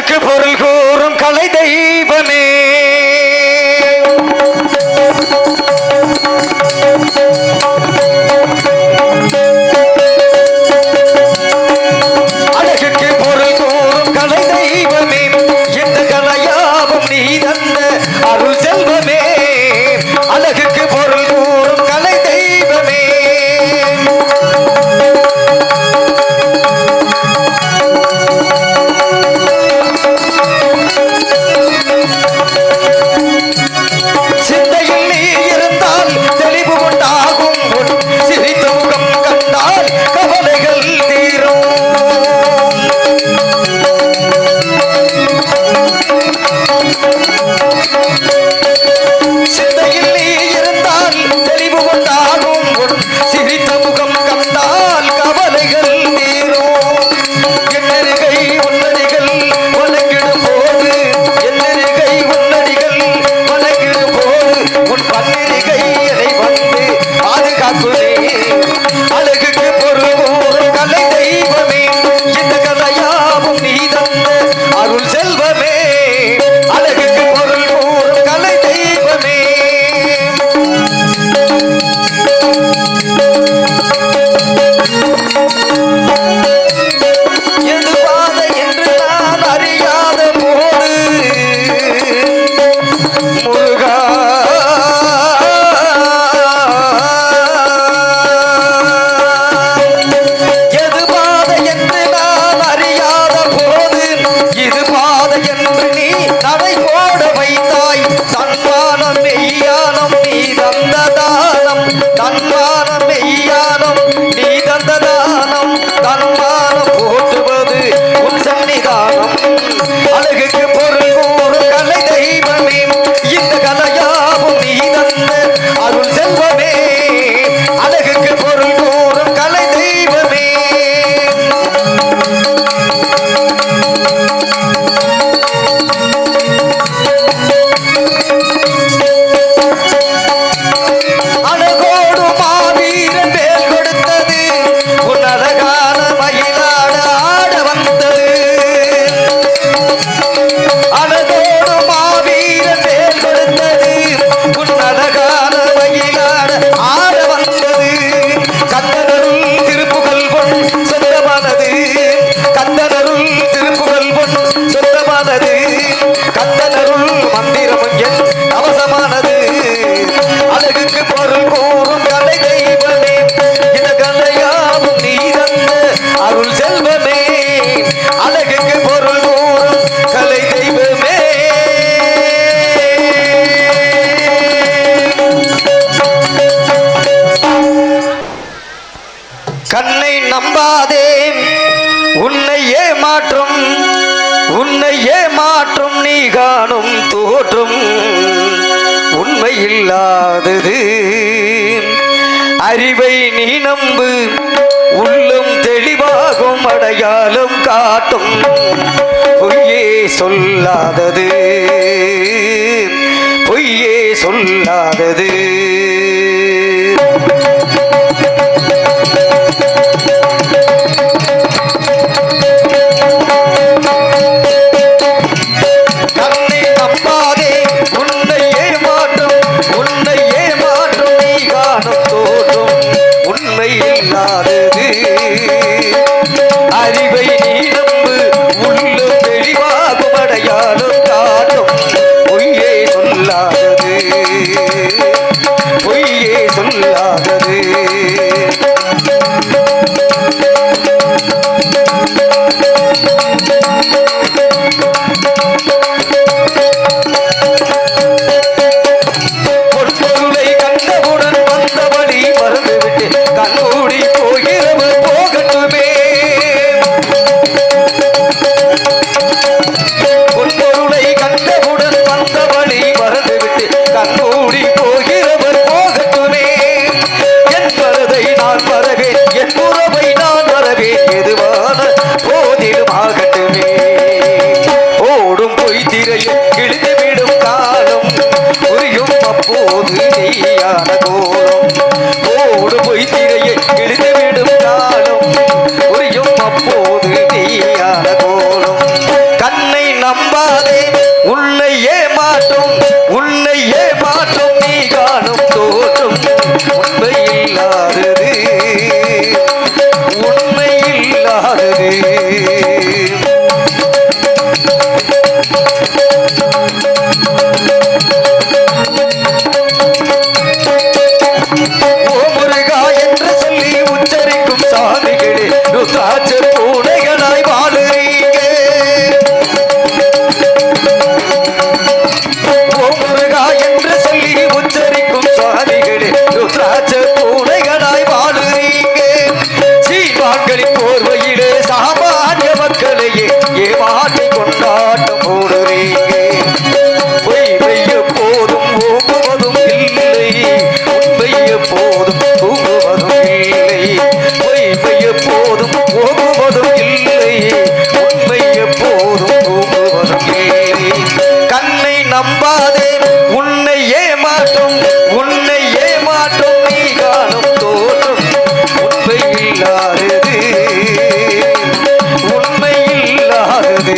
அழகுக்கு பொருள் கூறும் கலை தெய்வமே அழகுக்கு பொருள் கூறும் கலை தெய்வமே இந்த கலையாவும் நீ தந்த அருள் செல்வமே அழகுக்கு பொருள் கூறும் கலை தெய்வமே சிந்தையில் நீ இருந்தால் தெளிவு உண்டாகும் சிரித்த முகம் கண்டால் கவலைகள் தீரும் சிந்தையில் நீ இருந்தால் தெளிவு உண்டாகும் சிரித்த முகம் கண்டால் கவலைகள் தீரும் என்னருகை உன்னடிகள் வணங்கிடும் போது என்னருகை உன்னடிகள் வணங்கிடும் போது உன் பன்னிருகை என்னை வந்து பாதுகாக்குதே அழகுக்கு பொருள் கூறும் கலை தெய்வமே இந்த கலையாவும் நீ தந்த அருள் செல்வமே அழகுக்கு பொருள் கூறும் கலை தெய்வமே எது பாதை என்று நான் அறியாத போது முருகா எது பாதை என்று நான் அறியாத போது இது பாதை என்று நீ நடை போட வைத்தாய் தன்மானம் மெய்யானம் நீ தந்த தானம் தன்மானம் மெய்யானம் நீ தந்த தானம் தன்மானம் போற்றுவது உன் சன்னிதானம் அழகுக்கு பொருள் கூறும் கலை தெய்வமே இந்த கலையாவும் நீ தந்த அருள் செல்வமே அழகுக்கு பொருள் கூறும் கலை தெய்வமே அழகோடு மாவீரன் வேல் கொடுத்தது உன் அழகான மயிலாட ஆட வந்தது அழகோடு மாவீரன் வேல் கொடுத்தது உன் அழகான மயிலாட ஆட வந்தது கந்தனருள் திருப்புகழ் பொன் சொந்தமானது கந்தனருள் திருப்புகழ் பொன் சொந்தமானது கந்தனருள் மந்திரம் என் அவசமானது அழகுக்கு பொருள் கூறும் கலை தெய்வமே இந்த கலையாவும் நீ தந்த அருள் செல்வமே அழகுக்கு பொருள் கூறும் கலை தெய்வமே கண்ணை நம்பாதே உன்னை ஏமாற்றும் நீ காணும் தோற்றும் உண்மை இல்லாதது அறிவை நீ நம்பு உள்ளும் தெளிவாகும் அடையாளம் காட்டும் பொய்யே சொல்லாதது பொய்யே சொல்லாதது கண்ணை நம்பாதே உன்னை ஏமாற்றும் நீ காணும் தோற்றும் உண்மை இல்லாதது அறிவை நீ நம்பு உள்ளும் தெளிவாகும் அடையாளம் காட்டும் பொய்யே சொல்லாதது பொய் இல்லாதது. ஓ முருகா என்று சொல்லி உச்சரிக்கும் சாமிகளே ருத்ராட்ச பூனைகளாய் வாழுறீங்க. ஓ முருகா என்று சொல்லி உச்சரிக்கும் சாமிகளே ருத்ராட்ச பூனைகளாய் வாழுறீங்க. சீமான்களின் போர்வையிலே சாமானிய மக்களையே ஏமாற்றி கொண்டாட்டம் போடுறீங்க. பொய் பெய்ய போதும் ஓங்குவதும் இல்லை, உண்மை எப்போதும் தூங்குவதும் இல்லை. பொய் பெய்ய போதும் ஓங்குவதும் இல்லை, உண்மை எப்போதும் தூங்குவதும் இல்லை. கண்ணை நம்பாதே உன்னை ஏமாற்றும், உன்னை ஏமாற்றும் நீ காணும் தோற்றம் உண்மை இல்லாதது, உண்மை இல்லாதது.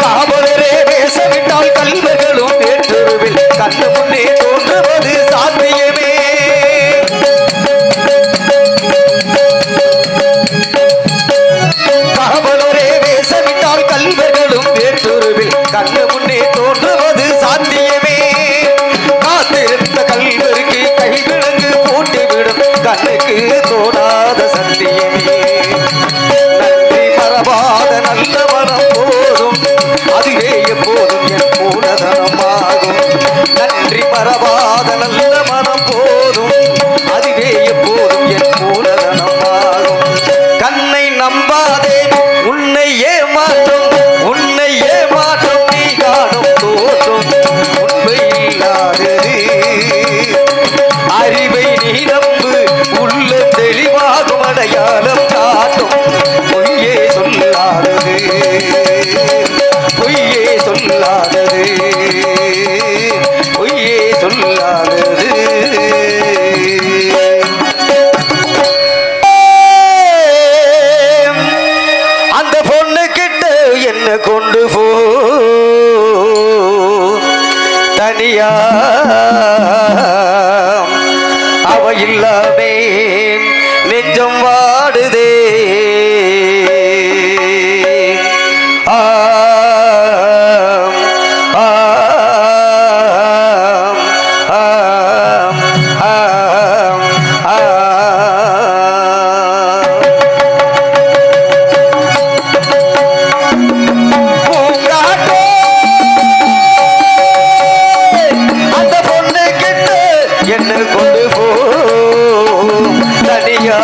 காவலரே வேஷமிட்டால் கல்வர்களும் வேற்றொருவில் கண்ணு முன்னே தோன்றுவது சாத்தியமே. காவலரே வேஷமிட்டால் கல்வர்களும் வேற்றொருவில் கண்ணு முன்னே தோன்றுவது சாத்தியமே. காத்திருந்த கல்வருக்கு கைவிலங்கு போட்டிவிடும் கண்ணுக்கு தோணாத சத்தியமே. நன்றி மறவாத நல்ல மனம் போதும், அதுவே எப்போதும் என் மூலதனமாகும். நன்றி மறவாத நல்ல மனம் போதும், அதுவே எப்போதும் என் மூலதனமாகும். கண்ணை நம்பாதே உன்னை ஏமாற்றும், உன்னை ஏமாற்றும் நீ காணும் தோற்றும் உண்மை இல்லாதது. அறிவை நீ நம்பு, உள்ள தெளிவாகும் அடையாளம் காட்டும் பொய்யே சொல்லாதது, பொய்யே சொல்லாதது, பொய்யே சொல்லாதது. அந்த பொண்ணு கிட்ட என்ன கொண்டு போ தனியா, அவ இல்லாமே நெஞ்சம் வாடுதே. ஆம், ஆம், ஆம், ஆம், பூங்காற்றே, அந்த பொண்ணு கிட்ட என்ன கொண்டு போ தனியா,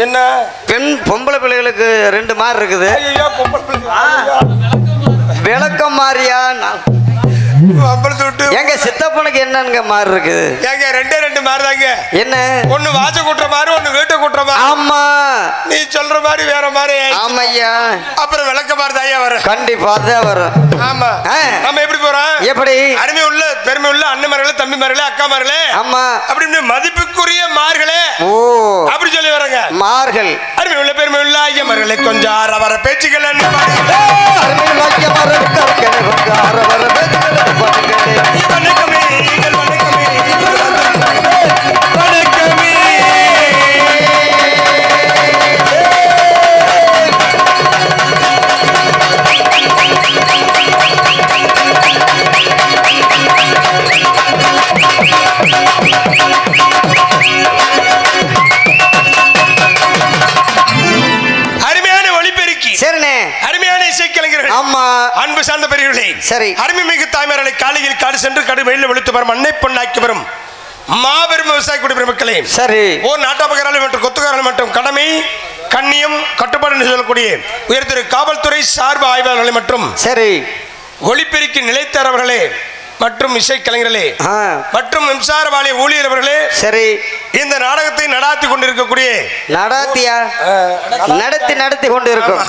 என்ன பெண் பொம்பளை பிள்ளைகளுக்கு 2 மாறு இருக்குது. ஐயோ பொம்பளை பிள்ளை விளக்கம் மாறியா எங்க சித்தப்பனுக்கு என்னங்க மாறு இருக்குது? ஏங்க 2 மாறுதாங்க. என்ன? ஒண்ணு வாச கூட்டுற மாதிரி, ஒண்ணு வீட்டை கூட்டுற மாதிரி. ஆமா, நீ சொல்ற மாதிரி வேற மாதிரி. ஆமையா. அப்புறம் விளக்க மாதிரி தாயா வரும். கண்டிப்பா தான் வரும். ஆமா. நம்ம எப்படி போறோம்? எப்படி? அருமை உள்ள பெருமை உள்ள அண்ணன்மார்களே, தம்பிமார்களே, அக்காமார்களே, ஆமா, அப்படின்னு மதிப்புக்குரிய மார்களே, ஓ அப்படி சொல்லி வராங்க மார்கள். அருமை உள்ள பெருமை உள்ள ஐயமார்களே, கொஞ்சம் வர பேச்சுக்கள் வணக்கமே, நீங்கள் வணக்கமே, வணக்கமே. அருமையான ஒளிபெருக்கி, சரிண்ணே, அருமையான இசைக்கலைஞர்கள், ஆமா, அன்பு சார்ந்த பெரியவர்களே, சரி, அருமைமிகு தாய்மார்களை காலையில் காடு சென்று கடுமையில் வெளுத்து வரும் அன்னை பொண்ணாக்கி வரும் மாபெரும் விவசாய குடி பெருமக்களே, சரி, ஓர் நாட்டாபகராளி மற்றும் கொத்துக்காரர்கள் மற்றும் கடமை கண்ணியம் கட்டுப்பாடு என்று சொல்லக்கூடிய உயர்திரு காவல்துறை சார்பு ஆய்வாளர்களை மற்றும் சரி ஒளிபெருக்கி நிலைத்தரவர்களே மற்றும் இசைக்கலைஞர்களே மற்றும் மின்சார வாரிய ஊழியர்களே, சரி, இந்த நாடகத்தை நடாத்தி கொண்டிருக்கக்கூடிய நடத்தி கொண்டு இருக்கும்.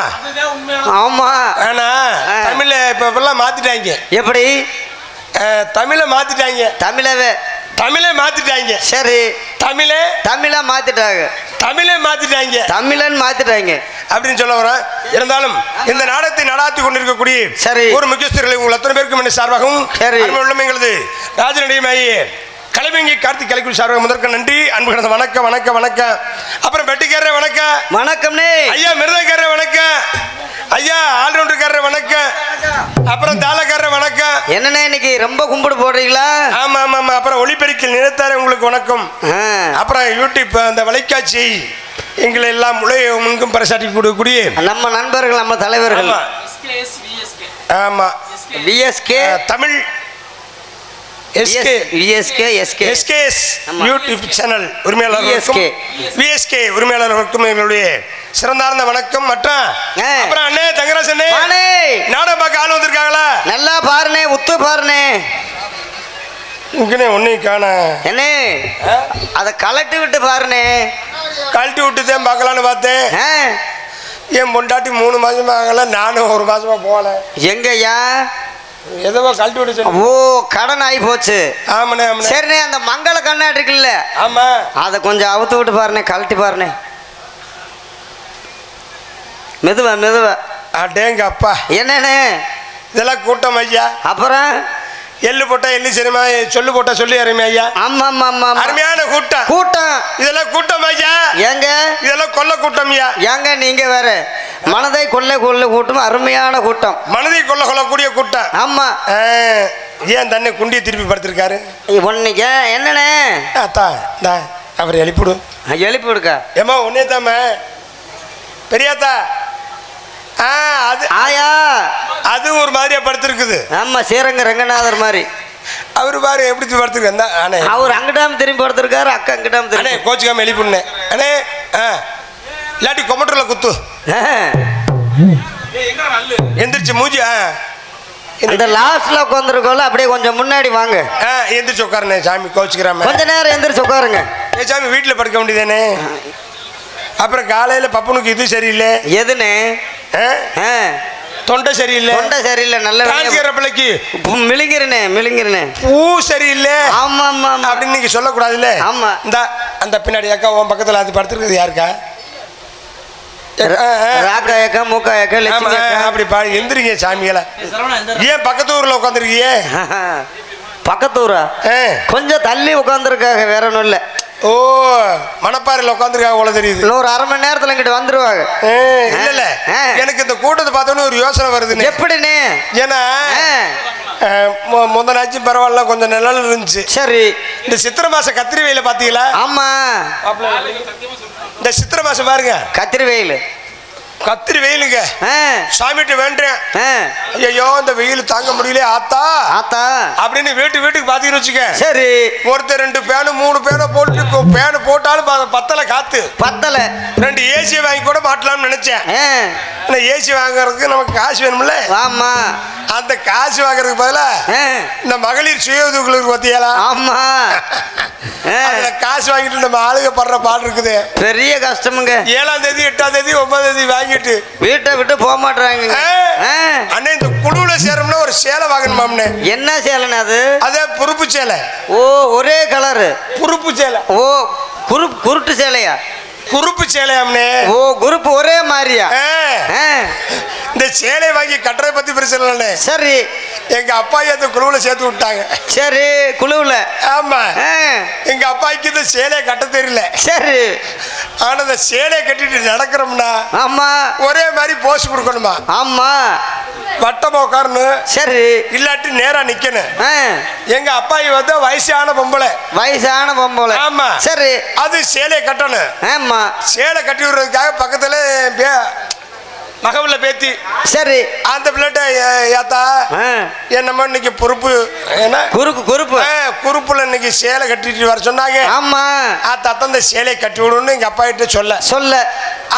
ஆமா, ஆனா தமிழ இப்ப மாத்திட்டாங்க. எப்படி? தமிழை மாத்திட்டாங்க. தமிழை மாத்திட்டாங்க. சரி, தமிழை மாத்திட்டாங்க. தமிழன் மாத்திட்டாங்க அப்படின்னு சொல்ல வர. இருந்தாலும் இந்த நாடகத்தை நடாத்தி கொண்டிருக்கக்கூடிய சரி ஒரு முக்கியஸ்தர்களை உங்கள் அத்தனை பேருக்கும் என்ன சார்பாகவும் எங்களது ராஜநடிகை கலைவங்கி கார்த்திக் கலைக்குழு சார்பாக முதற்க நன்றி, அன்பு கிடந்த வணக்கம் வணக்கம் வணக்கம். அப்புறம் பெட்டிக்காரர வணக்கம் வணக்கம், ஐயா மிருதக்காரர வணக்கம், ஐயா ஆல்ரவுண்டர்காரர வணக்கம், அப்புறம் தாளக்காரர வணக்கம். என்னண்ணே இன்னைக்கு ரொம்ப கும்பிடு போடுறீங்களா? ஆமா ஆமா ஆமா. அப்புறம் ஒளிபெருக்கில் நினைத்தார உங்களுக்கு வணக்கம். அப்புறம் யூடியூப் அந்த வலைக்காட்சி எங்களை எல்லாம் முழுங்கும் பறைசாட்டி கொடுக்கக்கூடிய நம்ம நண்பர்கள், நம்ம தலைவர்கள். ஆமா, விஎஸ்கே தமிழ் யூடியூப் சேனல் உரிமையாளர்களுக்கும் எங்களுடைய சிறந்தார்ந்த வணக்கம். மற்றும் அப்புறம் அண்ணே தங்கராஜ் அண்ணே நாடகம் பார்க்க ஆள் வந்திருக்காங்களா? நல்லா பாருனே, உத்து பாருனே. இங்கனே ஒன்னையும் காண என்ன, அதை கலட்டி விட்டு பாருனே. கழட்டி விட்டு தான் பார்க்கலான்னு பார்த்தேன். என் பொண்டாட்டி 3 மாசமா ஆகல, நானும் 1 மாசமா போகல. எங்கய்யா? ஏதோ கழட்டி விட்டு. ஓ, கடன் ஆகி போச்சு. ஆமாண்ணே ஆமாண்ணே. சரிண்ணே, அந்த மங்கள கண்ணாடி இருக்குல்ல, ஆமா, அதை கொஞ்சம் அவுத்து விட்டு பாருண்ணே, கழட்டி பாருண்ணே. மெதுவா மெதுவா. அடேங்க அப்பா, என்னண்ணே இதெல்லாம் கூட்டம் ஐயா. அப்புறம் எள்ளு போட்டா எள்ளு சரிமா, சொல்லு போட்டா சொல்லி அருமை ஐயா. ஆமா ஆமா ஆமா, அருமையான கூட்டம் கூட்டம். இதெல்லாம் கூட்டம் ஐயா. ஏங்க இதெல்லாம் கொல்ல கூட்டம் ஐயா. ஏங்க நீங்க வேற மனதை கொள்ள கூட்டம், அருமையான கூட்டம், மனதை கொள்ளக்கூடிய கூட்டம். ஆமா. ஏன் தன்னை குண்டியை திருப்பி படுத்திருக்காரு ஒன்னைக்கு? என்னண்ணே அத்தா அவர் எழுப்பிவிடு. எழுப்பி விடுக்கா? ஏமா ஒன்னே தாம பெரியாத்தா. அது ஆயா, அது ஒரு மாதிரியா படுத்திருக்குது. ஆமா, ஸ்ரீரங்க ரங்கநாதர் மாதிரி. அவரு பாரு எப்படி படுத்திருக்காரு. அவர் அங்கிட்டாம திரும்பி படுத்திருக்காரு, அக்கா அங்கிட்டாம திரும்பி. கோச்சுக்காம எழுப்பிடுனே அண்ணே. இல்லாட்டி கொமட்டர்ல குத்து எந்திரிச்சு மூஞ்சி இந்த லாஸ்ட்ல உட்காந்துருக்கோம்ல, அப்படியே கொஞ்சம் முன்னாடி வாங்க. எந்திரிச்சு உட்காருண்ணே சாமி, கோச்சுக்கிறாம கொஞ்ச நேரம் எந்திரிச்சு உட்காருங்க. சாமி வீட்டில் படுக்க வேண்டியதானே. அப்புறம் காலையில் பப்பனுக்கு இது சரியில்லை. எதுன்னு? தொண்டை சரியில்லை. தொண்டை சரியில்லை. நல்ல பிள்ளைக்கு மிளிங்கிறனே பூ சரியில்லை. ஆமா ஆமா அப்படின்னு நீங்க சொல்லக்கூடாதுல்ல. ஆமா. இந்த அந்த பின்னாடி அக்கா உன் பக்கத்தில் அது படுத்துருக்குது யாருக்கா? ராக்காயக்கா மூக்காயக்கா லட்சுமி அப்படி பாடி எந்திரிங்க சாமிகளை. ஏன் பக்கத்து ஊர்ல உட்காந்துருக்கீங்க? பக்கத்து ஊரா? கொஞ்சம் தள்ளி உட்காந்துருக்காங்க, வேற ஒன்றும் இல்லை. ஓ, மணப்பாறையில் உட்காந்துருக்காங்க போல தெரியுது. இன்னொரு அரை மணி நேரத்தில் இங்கிட்டு வந்துருவாங்க. இல்ல இல்ல, எனக்கு இந்த கூட்டத்தை பார்த்தோன்னு ஒரு யோசனை வருது. எப்படின்னு? ஏன்னா முதனாச்சு பரவாயில்ல, கொஞ்சம் நிழல் இருந்துச்சு. சரி, இந்த சித்திரை மாசம் கத்திரி வெயில பாத்தீங்களா? ஆமா, இந்த சித்திரை மாசம் பாருங்க கத்திரி வெயில். கத்திரி வெயிலுங்க. சாமிகிட்ட வேண்டேன், ஐயோ இந்த வெயில் தாங்க முடியல ஆத்தா ஆத்தா அப்படின்னு வீட்டுக்கு பாத்தீங்கன்னு வச்சுக்க. சரி, ஒருத்தர் 2 பேனு 3 பேனை போட்டு பேனு போட்டாலும் பத்தல, காத்து பத்தல. 2 ஏசி வாங்கி கூட மாட்டலாம்னு நினைச்சேன். ஏசி வாங்குறதுக்கு நமக்கு காசு வேணும்ல. ஆமா, அந்த காசு வாங்குறதுக்கு பதிலா இந்த மகளிர் சுய உதவிக்குழு பத்தியலா. ஆமா, அதுல காசு வாங்கிட்டு நம்ம ஆளுக படுற பாடு இருக்குது. பெரிய கஷ்டமுங்க. 7ஆம் தேதி 8ஆம் தேதி 9ஆம் தேதி வாங்கிட்டு வீட்டை விட்டு போக மாட்டாங்க. அண்ணே இந்த குழுவுல சேரணும்னா ஒரு சேலை வாங்கணுமாம்னே. என்ன சேலைன்னு அது? அதே பொறுப்பு சேலை. ஓ, ஒரே கலரு பொறுப்பு சேலை. ஓ, குருட்டு சேலையா? குறுப்பு சேலையாம்னே. ஓ, குரூப் ஒரே மாதிரியா? இந்த சேலை வாங்கி கட்டுறதை பத்தி பிரச்சனை இல்லை. சரி, எங்க அப்பாயி அந்த குழுவுல சேர்த்து விட்டாங்க. சரி, குழுவுல. ஆமா, எங்க அப்பாய்க்கு இந்த சேலையை கட்ட தெரியல. சரி, ஆனா இந்த சேலையை கட்டிட்டு நடக்கிறோம்னா ஆமா ஒரே மாதிரி போஸ் கொடுக்கணுமா? ஆமா, வட்டமா உட்காரணும். சரி, இல்லாட்டி நேரா நிக்கணும். எங்க அப்பாயி வந்து வயசான பொம்பளை. ஆமா, சரி, அது சேலையை கட்டணும். ஆமா, சேலை கட்டி விடுறதுக்காக பக்கத்துல மகவுல பேத்தி. சரி, அந்த பிள்ளைட்ட ஏத்தா என்னமோ இன்னைக்கு பொறுப்பு குறுப்புல இன்னைக்கு சேலை கட்டிட்டு வர சொன்னாங்க. ஆமா, தாத்தா இந்த சேலையை கட்டி விடணும்னு எங்க அப்பா கிட்ட சொல்ல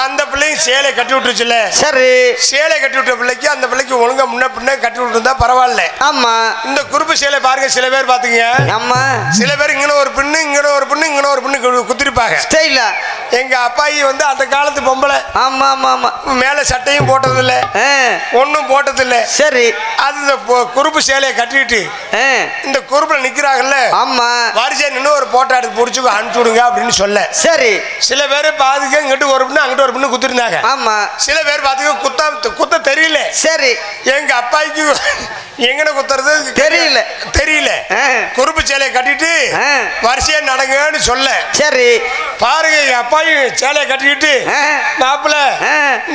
அந்த பிள்ளையும் சேலை கட்டி விட்டுருச்சுல. சரி, சேலை கட்டி விட்ட பிள்ளைக்கு அந்த பிள்ளைக்கு ஒழுங்கா முன்ன பின்ன கட்டி விட்டுருந்தா பரவாயில்ல. ஆமா, இந்த குறுப்பு சேலை பாருங்க, சில பேர் பாத்துங்க. ஆமா, சில பேர் இங்கன ஒரு பின்னு இங்கன ஒரு பின்னு இங்கன ஒரு பின்னு குத்திருப்பாங்க. எங்க அப்பாயி வந்து அந்த காலத்து பொம்பளை. ஆமா ஆமா ஆமா, மேல சட்டையும் போட்டதில்ல, ஒன்னும் போட்டதில்ல. சரி, அது இந்த குறுப்பு சேலையை கட்டிட்டு இந்த குறுப்புல நிக்கிறாங்கல்ல. ஆமா, வரிசையா நின்று ஒரு போட்டோ எடுத்து பிடிச்சி அனுப்பிச்சு விடுங்க அப்படின்னு சொல்ல. சரி, சில பேர் பாத்துக்க இங்கிட்டு ஒரு பின்னு அங்கிட்டு ஒரு பின்னு குத்திருந்தாங்க. ஆமா, சில பேர் பாத்துக்க குத்த தெரியல. சரி, எங்க அப்பாய்க்கு எங்கன குத்துறது தெரியல. குறுப்பு சேலையை கட்டிட்டு வரிசையா நடங்கன்னு சொல்ல. சரி, பாருங்க எங்க அப்பாயும் சேலையை கட்டிக்கிட்டு மாப்பிள்ள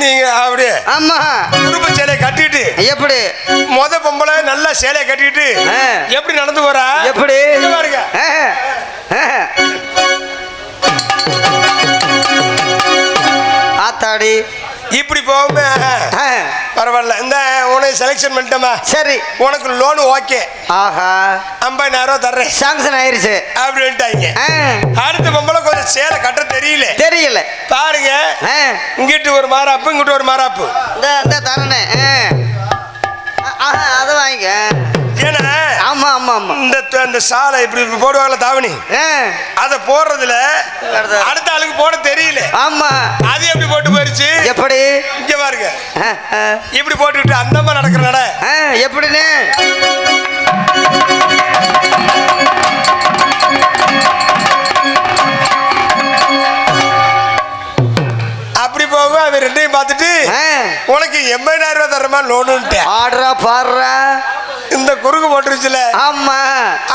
நீங்க அப்படியே ஆமா குறுப்பு சேலையை கட்டிட்டு எப்படி முத பொம்பளை நல்லா சேலையை கட்டிட்டு எப்படி நடந்து போறா? எப்படி பாருங்க. ஆத்தாடி இப்படி போக பரவாயில்ல. இந்த உனக்கு செலக்ஷன் பண்ணிட்டோமா? சரி, உனக்கு லோன் ஓகே. ஆஹா, 50,000 தர்றேன், சாங்ஷன் ஆயிருச்சு அப்படின்ட்டாங்க. அடுத்த பொம்பளை கொஞ்சம் சேலை கட்ட தெரியல பாருங்க. இங்கிட்டு ஒரு மாராப்பு இங்கிட்டு ஒரு மாராப்பு. இந்த தரணே அதை வாங்க. ஏன்னா ஆமா ஆமா ஆமா, இந்த சாலை இப்படி போடுவாங்கல்ல தாவணி, அதை போடுறதுல அடுத்த ஆளுக்கு போட தெரியல. ஆமா, அது எப்படி போட்டு போயிருச்சு? எப்படி இங்க பாருங்க, இப்படி போட்டுக்கிட்டு அந்தமா நடக்கிற நட எப்படின்னு அப்படி போக அவன் ரெண்டையும் பார்த்துட்டு உனக்கு 80,000 தரமா லோனுன்ட்டு ஆடுறா பாடுறா. இந்த குறுக்கு போட்டுருச்சுல. ஆமா,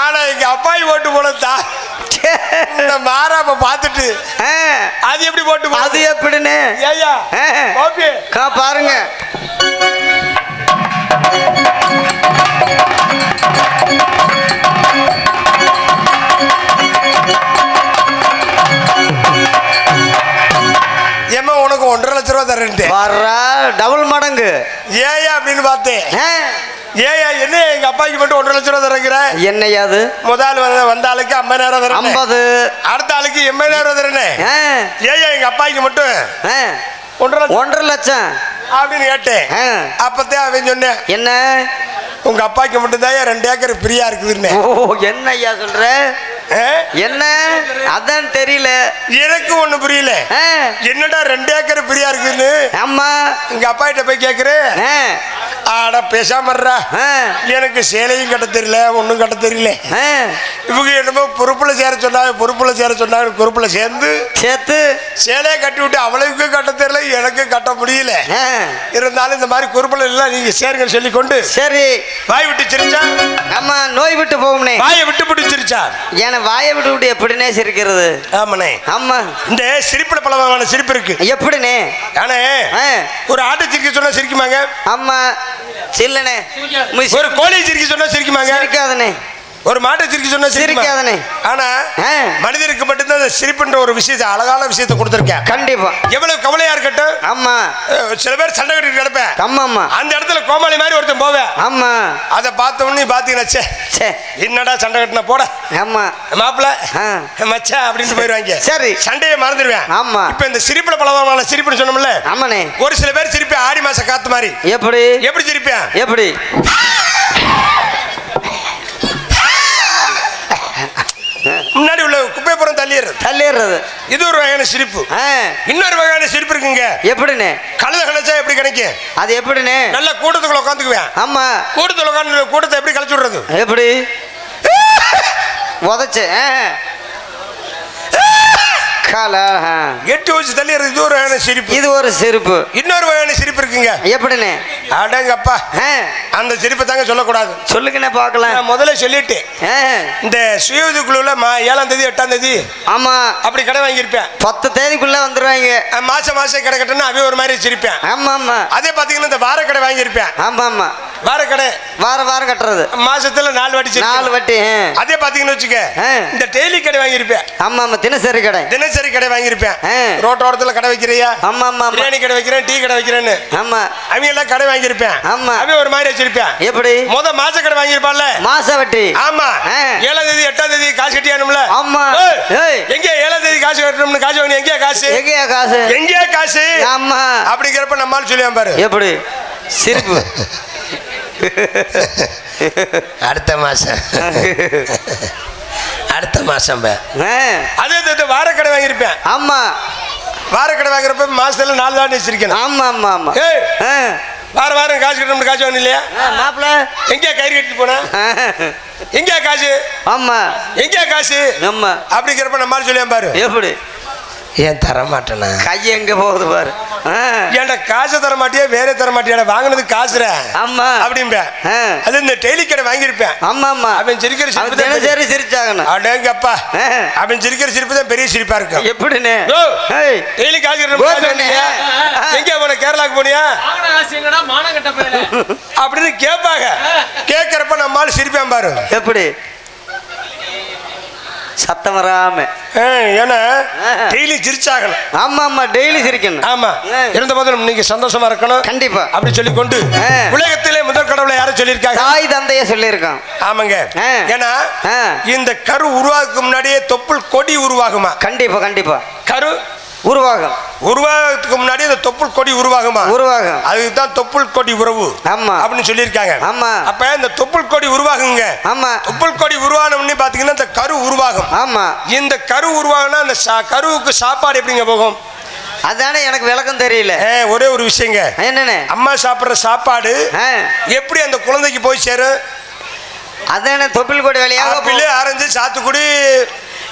ஆனா எங்க அப்பாயி போட்டு போனதா இந்த மாறாப்ப பார்த்துட்டு அது எப்படி போட்டு அது எப்படின்னு ஐயா பாருங்க. ஏமா உனக்கு 1.5 லட்ச ரூபா தரேன், டபுள் மடங்கு. ஏயா அப்படின்னு பார்த்தேன். ஏயா என்ன எங்க அப்பாய்க்கு மட்டும் 1.5 லட்ச ரூபா தரேங்கிற? என்னையாது முதல் வந்த ஆளுக்கு 50,000 தரேன், 50 அடுத்த ஆளுக்கு 80,000 தரேனே. ஏயா எங்க அப்பாய்க்கு மட்டும் 1.5 லட்சம் அப்படின்னு கேட்டேன். அப்பதான் அவன் சொன்னேன், என்ன உங்க அப்பாய்க்கு மட்டும் தான் 2 ஏக்கர் ஃப்ரீயா இருக்குதுன்னு. ஓ, என்ன ஐயா சொல்ற? என்ன அதான் தெரியல எனக்கு, ஒண்ணு புரியல. என்னடா 2 ஏக்கர் ஃப்ரீயா இருக்குன்னு? ஆமா, எங்க அப்பா கிட்ட போய் கேக்குறேன். ஆட பேசாமறா, எனக்கு சேலையும் கட்ட தெரியல, ஒன்னும் கட்ட தெரியல. இவங்க என்னமோ பொறுப்புல சேர சொன்னாங்க, பொறுப்புல சேர்த்து சேலையை கட்டி விட்டு அவளுக்கு கட்ட தெரியல, எனக்கு கட்ட முடியல. இருந்தாலும் இந்த மாதிரி பொறுப்புல எல்லாம் நீங்க சேருங்க சொல்லி கொண்டு சரி வாய் விட்டு சிரிச்சா. ஆமா, நோய் விட்டு போகும்னே, வாயை விட்டு சிரிச்சா. ஏன்னா வாயை விட்டு எப்படினே சிரிக்கிறது? ஆமாண்ணே, ஆமா, இந்த சிரிப்புல பல வகையான சிரிப்பு இருக்கு. எப்படினே? ஆனே ஒரு ஆட்டை சிரிக்க சொன்னா சிரிக்குமாங்க? ஆமா, சில்லனே. ஒரு கோழி சிரிக்க சொன்னா சிரிக்குமாங்க? சிரிக்காதனே. ஒரு மாட்டை சிரிக்க சொன்னா சிரிக்காதனே. ஆனா மனிதருக்கு மட்டும்தான் அந்த சிரிப்புன்ற ஒரு விஷயத்தை, அழகான விஷயத்தை கொடுத்துருக்கேன். கண்டிப்பா. எவ்வளவு கவலையா இருக்கட்டும். ஆமா. சில பேர் சண்டை கட்டிட்டு கிடப்பேன். ஆமா. அந்த இடத்துல கோமாளி மாதிரி ஒருத்தன் போவேன். ஆமா. அதை பார்த்த உடனே பாத்தீங்கன்னா என்னடா சண்டை கட்டின போட. ஆமா. மாப்பிள்ள மச்சா அப்படின்னு போயிருவாங்க. சரி. சண்டையை மறந்துடுவேன். ஆமா. இப்ப இந்த சிரிப்புல பலவான சிரிப்புன்னு சொன்னோம்ல. ஆமாண்ணே. ஒரு சில பேர் சிரிப்பேன் ஆடி மாச காத்து மாதிரி. எப்படி எப்படி சிரிப்பேன்? எப்படி முன்னாடி உள்ள குப்பைப்புறம் தள்ளிடுறது இது ஒரு வகையான சிரிப்பு. இன்னொரு வகையான சிரிப்பு இருக்குங்க. எப்படின்னு கழுத கழிச்சா எப்படி கிடைக்கும்? அது எப்படின்னு நல்ல கூட்டத்துக்குள்ள உட்காந்துக்குவேன். ஆமா. கூட்டத்துல உட்காந்து கூட்டத்தை எப்படி கழிச்சு விடுறது? எப்படி உதச்சு எட்டு வச்சு தள்ளி இது ஒரு வகையான சிரிப்பு. இது ஒரு சிரிப்பு. இன்னொரு வகையான சிரிப்பு இருக்குங்க. எப்படின்னு அடங்கப்பா அந்த சிரிப்பை தாங்க சொல்லக்கூடாது. சொல்லுங்கண்ணே பார்க்கலாம். முதல்ல சொல்லிட்டு இந்த சுய குழுல 7ஆம் தேதி 8ஆம் தேதி ஆமா அப்படி கடை வாங்கியிருப்பேன். 10 தேதிக்குள்ள வந்துருவாங்க. மாசம் கடை கட்டணும் அவே ஒரு மாதிரி சிரிப்பேன். ஆமா ஆமா. அதே பாத்தீங்கன்னா இந்த வார கடை வாங்கியிருப்பேன். ஆமா ஆமா. வார கடை வாரம் கட்டுறது மாசத்துல 4 வாட்டி 4 வாட்டி. அதே பாத்தீங்கன்னு வச்சுக்க இந்த டெய்லி கடை வாங்கியிருப்பேன். ஆமா ஆமா. தினசரி கடை வாங்கியிருப்பேன். ரோட்டோரத்துல கடை வைக்கிறியா? ஆமா ஆமா. பிரியாணி கடை வைக்கிறேன், டீ கடை வைக்கிறேன்னு. ஆமா. அவங்க எல்லாம் கடை வாங்கியிருப்பேன். ஆமா. அவன் ஒரு மாதிரி வச்சிருப்பேன். எப்படி மாச கடை வாங்கியிருப்பான்ல மாச வட்டி. ஆமா. 7ஆம் தேதி 8ஆம் தேதி காசு கட்டியானும்ல. ஆமா. எங்க 7ஆம் தேதி காசு கட்டணும்னு காசு வாங்கி எங்கேயா காசு? ஆமா. அப்படிங்கிறப்ப நம்மால் சொல்லியான் பாரு. எப்படி சிரிப்பு. அடுத்த மாசம் அதே வாரக்கடை வாங்கியிருப்பேன். ஆமா. வாரக்கடை வாங்குறப்ப மாசத்துல 4 தான் வச்சிருக்கேன். ஆமா ஆமா ஆமா. வாரம் காசு கட்டணும் காசு வாங்க இல்லையா மாப்பிள்ள? எங்கேயா கயிறு கட்டிட்டு போன? எங்கேயா காசு? ஆமா. எங்கேயா காசு? ஆமா. அப்படிங்கிறப்ப நம்மால சொல்லியான் பாரு. எப்படி ஏன் தர மாட்டேனா? கை எங்க போகுது பாரு. ஏன்டா காசு தர மாட்டியா வேற தர மாட்டியா? வாங்கினது காசுற. ஆமா. அப்படிம்ப அது இந்த டெய்லி கடை வாங்கியிருப்பேன். ஆமா ஆமா. அவன் சிரிக்கிற சிரிப்பு தான் சரி சிரிச்சாங்கண்ணா. அடேங்கப்பா. அவன் சிரிக்கிற சிரிப்பு தான் பெரிய சிரிப்பா இருக்கு. எப்படின்னு டெய்லி காசு எங்க போன? கேரளாக்கு போனியா? அப்படின்னு கேட்பாங்க. கேட்கறப்ப நம்மால சிரிப்பேன் பாரு. எப்படி சத்தம் வராம. ஏன்னா டெய்லி சிரிச்சாகணும். ஆமா ஆமா. டெய்லி சிரிக்கணும். ஆமா. இருந்த போதும் நீங்க சந்தோஷமா இருக்கணும். கண்டிப்பா. அப்படி சொல்லி கொண்டு உலகத்திலே முதல் கடவுளை யாரும் சொல்லியிருக்காங்க? தாய் தந்தைய சொல்லியிருக்காங்க. ஆமாங்க. ஏன்னா இந்த கரு உருவாக்கு முன்னாடியே தொப்புள் கொடி உருவாகுமா? கண்டிப்பா கண்டிப்பா. கரு உருவாகத்துக்கு முன்னாடி அந்த தொப்புள் கொடி உருவாகும். அதுதான் தொப்புள் கொடி உறவு. ஆமா. அப்படின்னு சொல்லியிருக்காங்க. ஆமா. அப்ப இந்த தொப்புள் கொடி உருவாகுங்க. ஆமா. தொப்புள் கொடி உருவானோம்னு பாத்தீங்கன்னா இந்த கரு உருவாகும். ஆமா. இந்த கரு உருவாகுனா அந்த கருவுக்கு சாப்பாடு எப்படிங்க போகும்? அதானே எனக்கு விளக்கம் தெரியல. ஒரே ஒரு விஷயங்க. என்னன்னு அம்மா சாப்பிடுற சாப்பாடு எப்படி அந்த குழந்தைக்கு போய் சேரும்? அதானே தொப்புள் கொடி வழியாக ஆரஞ்சு சாத்துக்குடி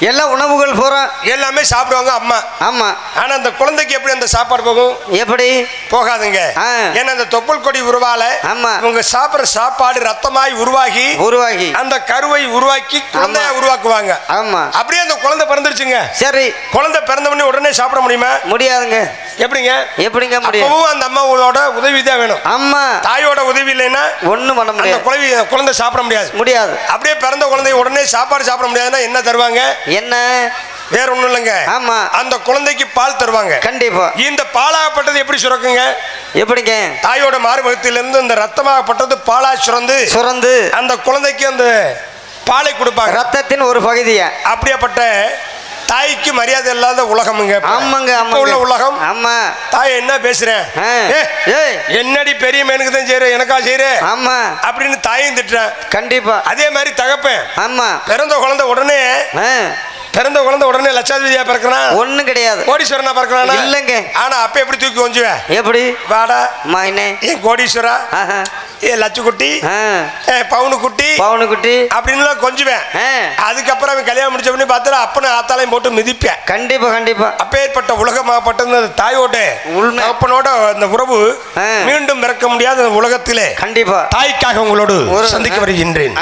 எல்லா உணவுகள் பூரா எல்லாமே சாப்பிடுவாங்க அம்மா. ஆமா. ஆனா அந்த குழந்தைக்கு எப்படி அந்த சாப்பாடு போகும்? எப்படி போகாதுங்க. ஏன்னா அந்த தொப்புள் கொடி உருவால இவங்க சாப்பிடுற சாப்பாடு ரத்தமாய் உருவாகி அந்த கருவை உருவாக்கி குழந்தைய உருவாக்குவாங்க. ஆமா. அப்படியே அந்த குழந்தை பிறந்துருச்சுங்க. சரி. குழந்தை பிறந்த உடனே சாப்பிட முடியுமா? முடியாதுங்க. எப்படிங்க முடியும்? அந்த அம்மாவோட உதவி தான் வேணும். ஆமா. தாயோட உதவி இல்லைன்னா ஒண்ணும் பண்ண முடியாது. குழந்தை சாப்பிட முடியாது. அப்படியே பிறந்த குழந்தை உடனே சாப்பாடு சாப்பிட முடியாதுன்னா என்ன தருவாங்க? என்ன வேற ஒண்ணும் இல்லைங்க. ஆமா. அந்த குழந்தைக்கு பால் தருவாங்க. கண்டிப்பா. இந்த பாலாகப்பட்டது எப்படி சுரக்குங்க? எப்படிங்க? தாயோட மார்பகத்திலிருந்து இந்த ரத்தமாகப்பட்டது பாலா சுரந்து அந்த குழந்தைக்கு அந்த பாலை கொடுப்பாங்க. ரத்தத்தின் ஒரு பகுதியா. அப்படியாப்பட்ட தாய்க்கு மரியாதை இல்லாத உலகமுங்க. ஆமாங்க. உள்ள உலகம். ஆமா. தாய் என்ன பேசுறேன்? என்னடி பெரிய மேனுக்கு தான் செய்யற எனக்கா செய்யற? ஆமா. அப்படின்னு தாயும் திட்டுறேன். கண்டிப்பா. அதே மாதிரி தகப்பேன். ஆமா. பிறந்த குழந்தை உடனே லட்சாதிபதியா பிறக்கிறான்? ஒண்ணும் கிடையாது. கோடீஸ்வரனா பிறக்கிறானா? இல்லங்க. ஆனா அப்ப எப்படி தூக்கி கொஞ்சுவேன்? எப்படி வாடா மாயினே ஏன் கோடீஸ்வரா ஏ லட்சுக்குட்டி பவுனு குட்டி அப்படின்னு கொஞ்சுவேன். அதுக்கப்புறம் அவன் கல்யாணம் முடிச்ச பண்ணி பார்த்தா அப்பனை ஆத்தாலையும் போட்டு மிதிப்பேன். கண்டிப்பா. அப்பேற்பட்ட உலகமாகப்பட்ட தாயோட அப்பனோட அந்த உறவு மீண்டும் பிறக்க முடியாத உலகத்திலே கண்டிப்பா தாய்க்காக உங்களோடு சந்திக்க வருகின்றேன்.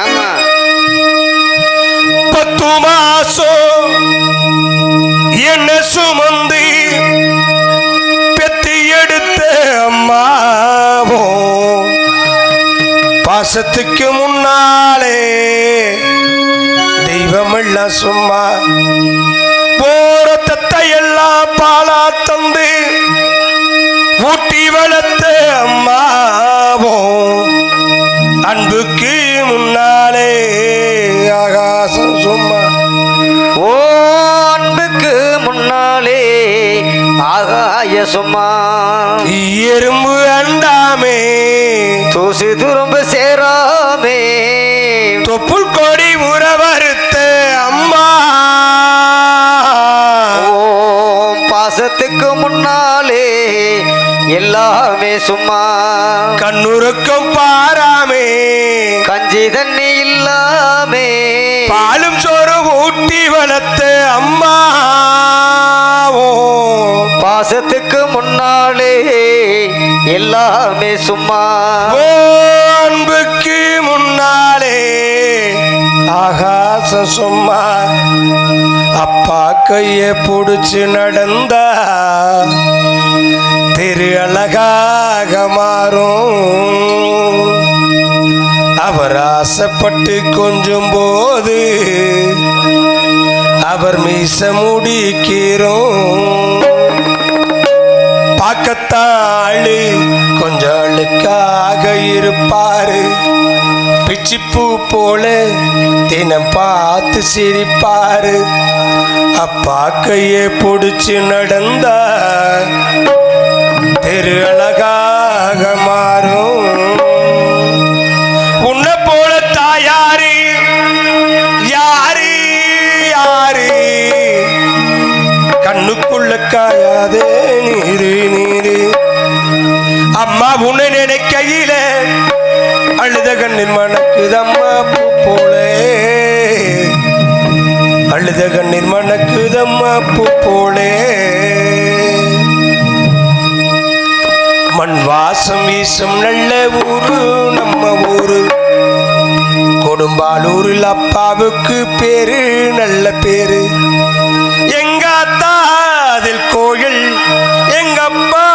10 மாசம் என்ன சுமந்து பெத்தி எடுத்த அம்மாவோ பாசத்துக்கு முன்னாலே தெய்வமெல்லாம் சும்மா போற தத்தையெல்லாம் பாலா தந்து ஊட்டி வளர்த்த அம்மாவும் அன்புக்கு முன்னாலே ஆகாசம் சும்மா. ஓ அன்புக்கு முன்னாலே ஆகாய சும்மா. எறும்பு அண்டாமே தூசு துரும்பு சேராமே தொப்புள் கொடி உறவறுத்த அம்மா. ஓம் பாசத்துக்கு முன்னாலே எல்லாமே சும்மா. கண்ணுறக்கம் பாராமே கஞ்சி தண்ணி இல்லாமே பாலும் சோறு ஊட்டி வளர்த்த அம்மா. பாசத்துக்கு முன்னாலே எல்லாமே சும்மா. அன்புக்கு முன்னாலே ஆகாச சும்மா. அப்பா கைய புடிச்சு நடந்தா திரு அழகாக மாறும். அவர் ஆசைப்பட்டு கொஞ்சம் போது அவர் மீச முடிக்கிறோம். பார்க்கத்தாளு கொஞ்சம் அழுக்காக இருப்பாரு. பிச்சிப்பூ போல தினம் பார்த்து சிரிப்பாரு. அப்பா கையை பிடிச்சு நடந்தா திரு அழகாக மாறும். உன்னை போல தாயாரு யாரு யாரு கண்ணுக்குள்ள காயாதே நீரு நீரு. அம்மா உன்னை நினைக்கையில அழுத கண்ணீர் மணக்குது அம்மா பூ போலே. அழுத கண்ணீர் மணக்குது அம்மா பூ போலே. மண் வாசம் வீசும் நல்ல ஊரு நம்ம ஊரு. கொடும்பாலூரில் அப்பாவுக்கு பேரு நல்ல பேரு. எங்க அத்தா அதில் கோயில், எங்க அப்பா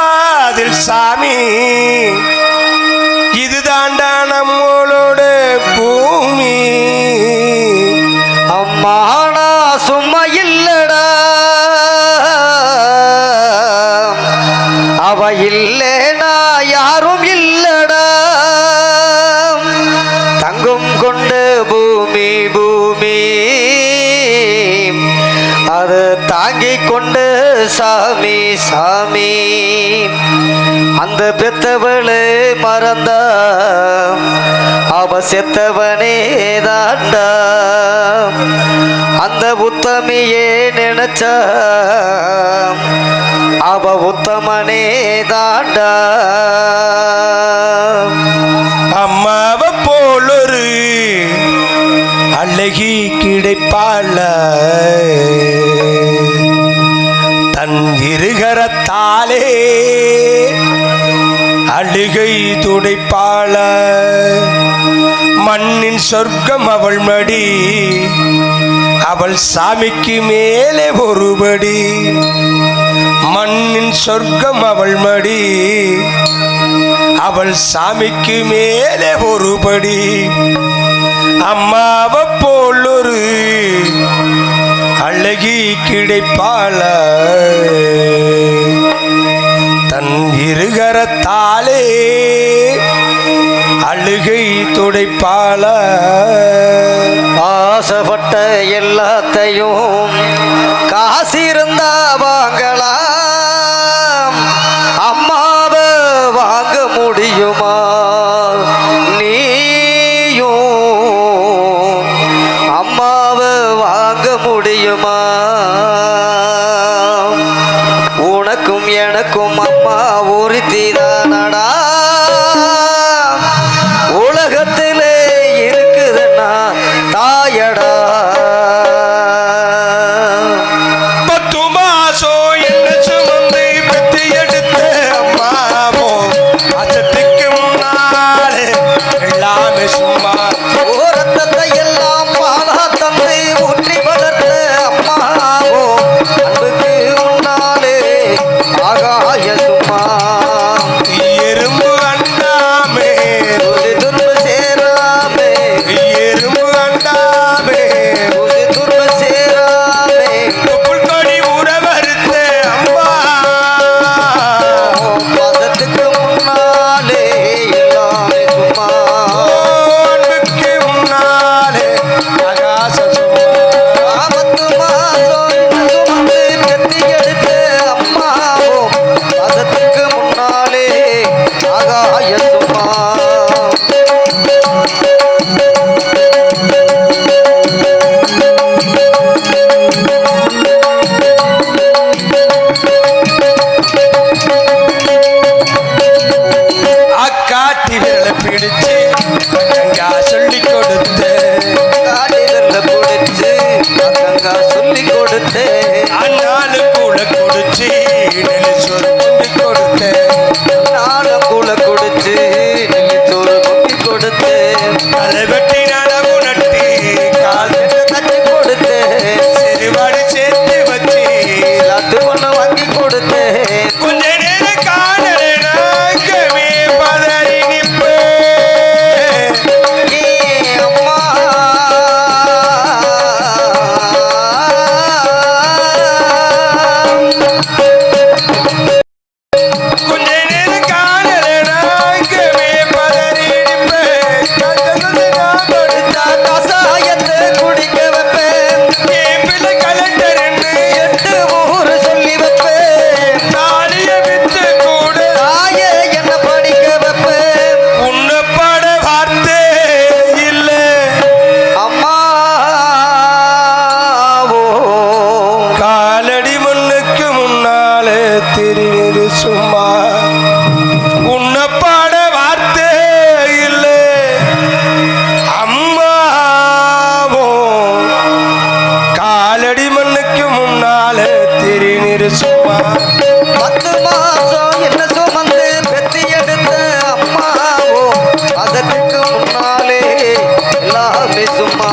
அதில் சாமி. இதுதாண்டா நம்மளோட பூமி. அம்மானா சும்மா இல்லடா, அவ இல்லேனா யாரும் இல்லடா. தங்கம் கொண்டு பூமி பூமி அது தாங்கிக் கொண்டு சாமி சாமி. அந்த பெத்தவளே மறந்தா அவ செத்தவனே தாண்டா. அந்த உத்தமியே நினைச்சா அவ உத்தமனே தாண்டா. அம்மாவை போலொரு அழகி கிடைப்பாள தன் இருகரத்தாலே அழுகை துடைப்பாள. மண்ணின் சொர்க்கம் அவள் மடி, அவள் சாமிக்கு மேலே ஒருபடி. மண்ணின் சொர்க்கம் அவள் மடி, அவள் சாமிக்கு மேலே ஒருபடி. அம்மாவை போலொரு அழகி கிடைப்பாள தன் இருகரத்தாலே அழுகை துடைப்பாள. ஆசைப்பட்ட எல்லாத்தையும் காசு இருந்தா வாங்கலாம், அம்மாவை வாங்க முடியுமா நீயும்? அம்மாவை வாங்க முடியுமா? உனக்கும் எனக்கும் அம்மா ஒருத்திதானடா. உலகத்திலே இருக்குதுன்னா தாயடா. பிடிச்சு கங்கா சொல்லி கொடுத்து காடில பிடிச்சு கங்கா சொல்லி கொடுத்து அண்ணாலு கூட குடிச்சு நெல்சோறு கொண்டு கொடுத்து நாலு கூட குடிச்சு நெல்லிச்சோறு கொட்டி கொடுத்து தலை வெட்டி நடவு நட்டி கால் தட்டி கொடுத்து சிறுவாடி சேர்த்து வச்சு லட்டு ஒண்ணு வாங்கி கொடுத்து கொஞ்ச நேரம் காணலே நாங்கவே பதறி நிற்பே ஏ அம்மா கொஞ்ச நேரம் காணலே நாங்கவே பதறி நிற்பே கண்டது நான் கொடுத்தா கசாயத்தை குடிக்க வைப்பேன் என் பிள்ளை கலண்டர்னு 8 ஊரு சொல்லி வைப்பேன் தாலிய வித்து கூட தாயே என்ன படிக்க வைப்பேன் உன்னை பாட வார்த்தை இல்ல அம்மா ஓ காலடி மண்ணுக்கு முன்னாலே தெரியுது சும்மா உன்னை பாட வார்த்தை இல்ல அம்மாவோ காலடி மண்ணுக்கு முன்னாலே தெரியுது சும்மா 10 மாசம் என்ன சுமந்து பெத்தி எடுத்த அம்மாவோ அதற்கு முன்னாலே எல்லாமே சும்மா